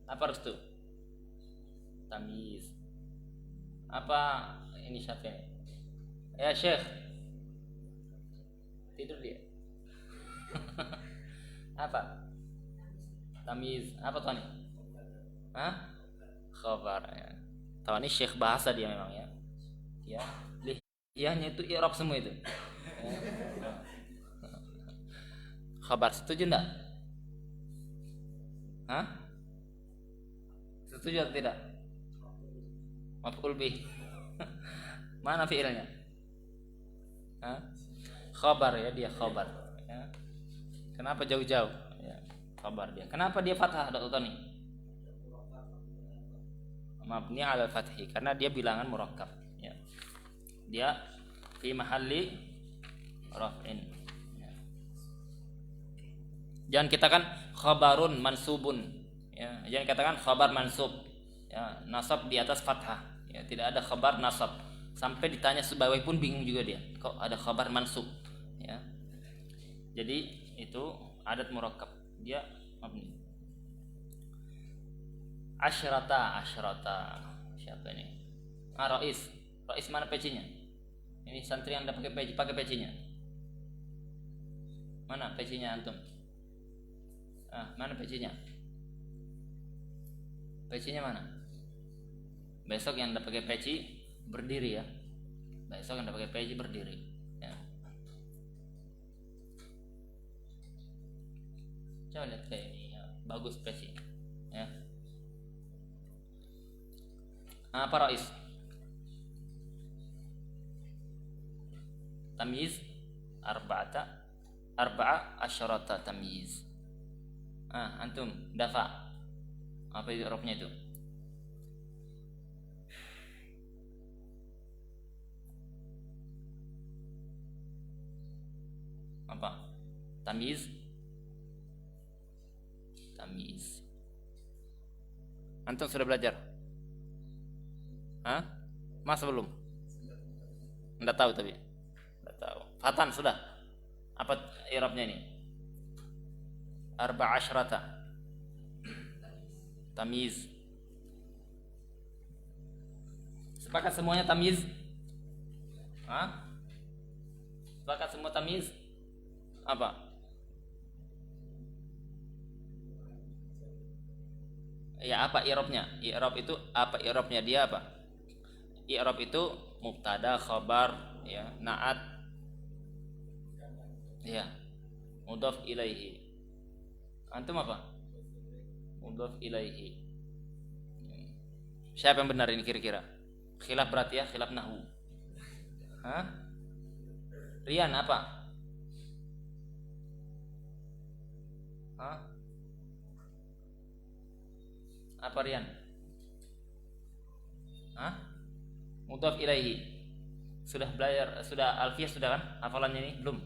Apa restu? Tamyiz. Apa ini siapa ini? Ya Syekh. Tidur dia. Apa? Tamyiz. Apa tuh nih? Khabar, ya. Tahu ini Syekh bahasa dia memang, ya. Ya. Lihiyahnya itu i'rab semua itu. Ya. Khabar, setuju enggak? Setuju atau tidak? Maf'ul bih. Mana fi'ilnya? Khabar, ya, dia khabar, ya. Kenapa jauh-jauh? Ya, khabar dia. Kenapa dia fathah, Dr. Tony? Mabni 'ala al-fathi, karena dia bilangan murakkab, ya. Dia fi mahalli raf'in, ya. Jangan katakan khabarun mansubun, ya. Jangan katakan khabar mansub, ya, nasab di atas fathah, ya. Tidak ada khabar nasab. Sampai ditanya sebawah pun bingung juga dia. Kok ada khabar mansub, ya. Jadi itu adat murakkab. Dia mabni. Asyrata. Siapa ini? Rais mana pecinya? Ini santri yang pakai pecinya. Mana pecinya antum? Mana pecinya? Pecinya mana? Besok yang pakai peci berdiri, ya. Besok yang pakai peci berdiri, ya. Coba lihat kayak ini, ya. Bagus peci, ya. Apa Rais? Tamyiz arba'a asyarata tamyiz. Antum dafa. Apa itu i'rabnya itu? Tamyiz. Tamyiz. Antum sudah belajar? Hah? Masa belum? Enggak tahu tapi. Enggak tahu. Fatan sudah. Apa i'rabnya ini? Arba'asyrata. Tamyiz. Sepakat semuanya tamyiz? Hah? Sepakat semua tamyiz? Apa? Ya, apa i'rabnya? I'rab itu apa i'rabnya dia apa? I'rab itu mubtada, khabar, ya, na'at, ya, mudhaf ilaihi. Antum apa? Mudhaf ilaihi. Siapa yang benar ini kira-kira? Khilaf berarti ya, khilaf nahwu. Hah? Rian apa? Hah? Apa Rian? Hah? Mudhaf ilaihi. Sudah belajar, sudah alfiyah sudah kan? Hafalannya ini belum?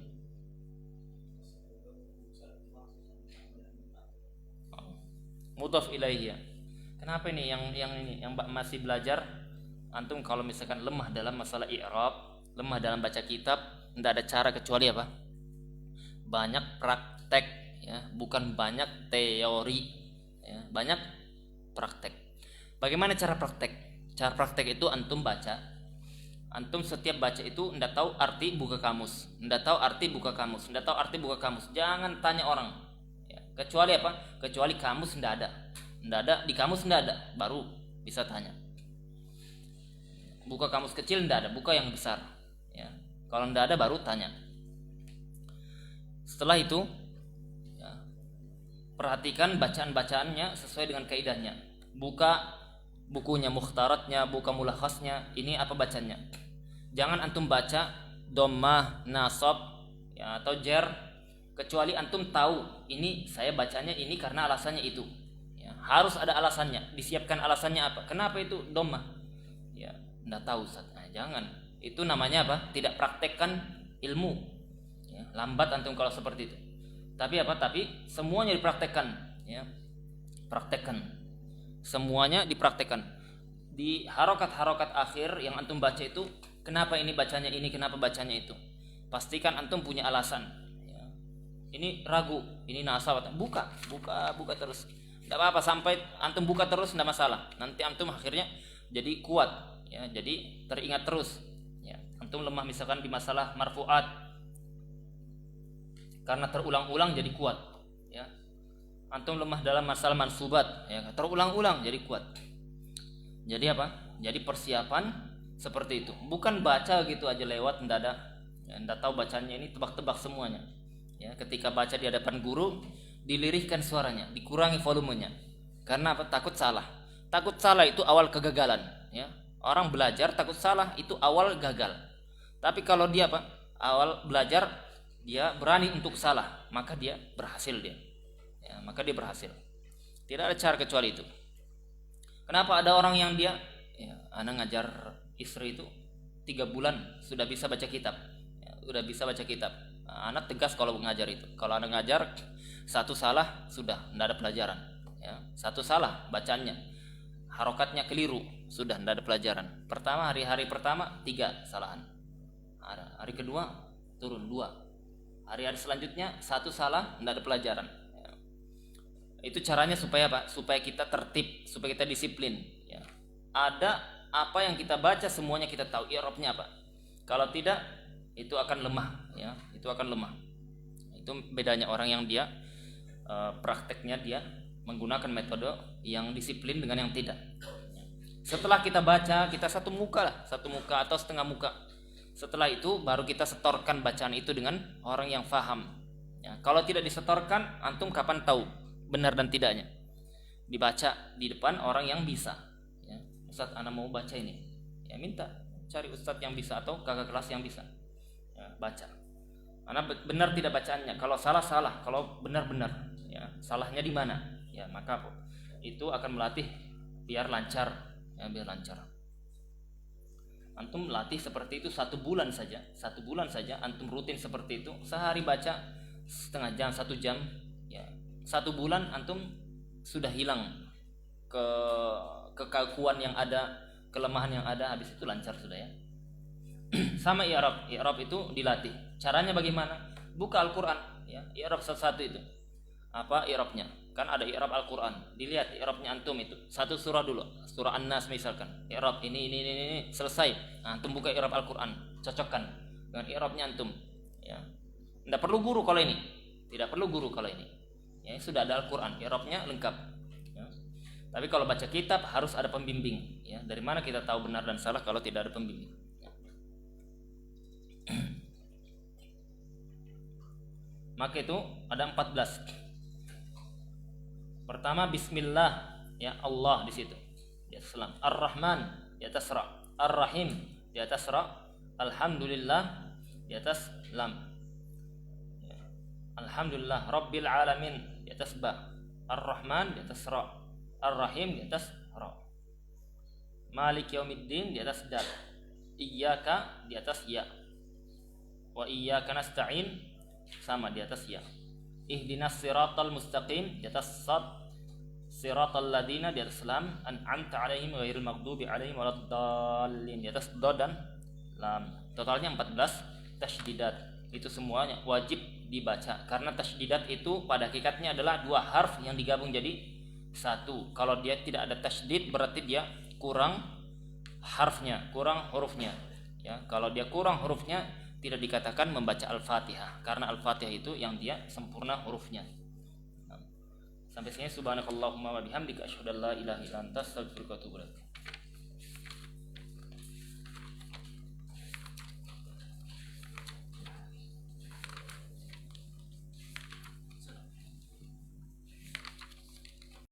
Mudhaf ilaihi ya. Kenapa ini yang masih belajar? Antum kalau misalkan lemah dalam masalah i'rab, lemah dalam baca kitab, tidak ada cara kecuali apa? Banyak praktek, ya, bukan banyak teori, ya, banyak praktek. Bagaimana cara praktek? Cara praktek itu antum baca. Antum setiap baca itu tidak tahu arti buka kamus, tidak tahu arti buka kamus, tidak tahu arti buka kamus. Jangan tanya orang. Ya, kecuali apa? Kecuali kamus tidak ada. Tidak ada di kamus tidak ada, baru bisa tanya. Buka kamus kecil tidak ada, buka yang besar. Ya. Kalau tidak ada baru tanya. Setelah itu, ya, perhatikan bacaan-bacaannya sesuai dengan kaidahnya. Buka bukunya, mukhtaratnya, buka mulakhasnya. Ini apa bacanya? Jangan antum baca dhammah, nasab, ya, atau jar, kecuali antum tahu ini saya bacanya ini karena alasannya itu. Ya, harus ada alasannya, disiapkan alasannya apa? Kenapa itu dhammah? Ya, enggak tahu Ustaz. Nah, jangan. Itu namanya apa? Tidak praktekkan ilmu. Ya, lambat antum kalau seperti itu. Tapi apa? Tapi semuanya dipraktekkan, ya. Praktekkan. Semuanya dipraktekkan. Di harokat-harokat akhir yang antum baca itu, kenapa ini bacanya ini, kenapa bacanya itu? Pastikan antum punya alasan. Ya. Ini ragu, ini nasab. Buka terus. Tidak apa-apa sampai antum buka terus tidak masalah. Nanti antum akhirnya jadi kuat, ya, jadi teringat terus. Ya. Antum lemah misalkan di masalah marfu'at, karena terulang-ulang jadi kuat. Ya. Antum lemah dalam masalah mansubat, ya, terulang-ulang jadi kuat. Jadi apa? Jadi persiapan seperti itu. Bukan baca gitu aja lewat mendadak. Ya, enggak tahu bacanya ini tebak-tebak semuanya. Ya, ketika baca di hadapan guru, dilirihkan suaranya, dikurangi volumenya. Karena apa? Takut salah. Takut salah itu awal kegagalan, ya. Orang belajar takut salah itu awal gagal. Tapi kalau dia apa? Awal belajar dia berani untuk salah, maka dia berhasil dia. Ya, maka dia berhasil. Tidak ada cara kecuali itu. Kenapa ada orang yang dia, ya, anak ngajar istri itu 3 bulan sudah bisa baca kitab, ya, sudah bisa baca kitab. Nah, anak tegas kalau mengajar itu. Kalau anak ngajar satu salah sudah tidak ada pelajaran. Ya, satu salah bacaannya, harokatnya keliru, sudah tidak ada pelajaran. Pertama hari pertama 3 kesalahan. Hari kedua turun 2. Hari-hari selanjutnya 1 salah, tidak ada pelajaran. Itu caranya supaya apa? Supaya kita tertib, supaya kita disiplin. Ya. Ada apa yang kita baca semuanya kita tahu i'rabnya apa. Kalau tidak, itu akan lemah. Ya. Itu akan lemah. Itu bedanya orang yang dia prakteknya dia menggunakan metode yang disiplin dengan yang tidak. Setelah kita baca, kita satu muka atau setengah muka. Setelah itu baru kita setorkan bacaan itu dengan orang yang faham. Ya. Kalau tidak disetorkan, antum kapan tahu benar dan tidaknya? Dibaca di depan orang yang bisa. Ya. Ustaz, ana mau baca ini. Ya, minta cari ustaz yang bisa atau kakak kelas yang bisa. Ya, baca. Ana benar tidak bacaannya. Kalau salah, kalau benar. Ya, salahnya di mana? Ya, maka itu akan melatih biar lancar. Ya, biar lancar. Antum latih seperti itu 1 bulan saja. 1 bulan saja antum rutin seperti itu. Sehari baca setengah jam, 1 jam, ya 1 bulan antum sudah hilang kekakuan yang ada, kelemahan yang ada, habis itu lancar sudah ya. Sama i'rab itu dilatih. Caranya bagaimana? Buka Al-Qur'an ya, i'rab satu-satu itu. Apa i'rabnya? Kan ada i'rab Al-Qur'an. Dilihat i'rabnya antum itu. Satu surah dulu, surah An-Nas misalkan. I'rab ini selesai. Nah, antum buka i'rab Al-Qur'an, cocokkan dengan i'rabnya antum ya. Tidak perlu guru kalau ini. Tidak perlu guru kalau ini. Ya, sudah ada Al-Qur'an, i'rabnya lengkap. Ya. Tapi kalau baca kitab harus ada pembimbing ya. Dari mana kita tahu benar dan salah kalau tidak ada pembimbing? Maka itu ada 14. Pertama bismillah ya, Allah di situ di atas lam, Ar-Rahman di atas ra, Ar-Rahim di atas ra, Alhamdulillah di atas lam ya. Alhamdulillah Rabbil Alamin di atas ba, Ar-Rahman di atas ra, Ar-Rahim di atas ra, Malik Yaumiddin di atas dal, Iyyaka di atas ya, wa iyyaka nasta'in sama di atas ya, ihdinas siratal mustaqim di atas sad, siratal ladina di atas lam, an'amta alaihim ghairil maghdubi alaihim waladdallin di atas dod dan lam. Totalnya 14 tasdidat. Itu semuanya wajib dibaca karena tasdidat itu pada hakikatnya adalah 2 harf yang digabung jadi 1. Kalau dia tidak ada tasdid berarti dia kurang harfnya, kurang hurufnya ya. Kalau dia kurang hurufnya tidak dikatakan membaca Al-Fatihah karena Al-Fatihah itu yang dia sempurna hurufnya. Sampai sini subhanakallahumma wa bihamdika asyhadu an la ilaha illa anta astaghfiruka wa atubu ilaik.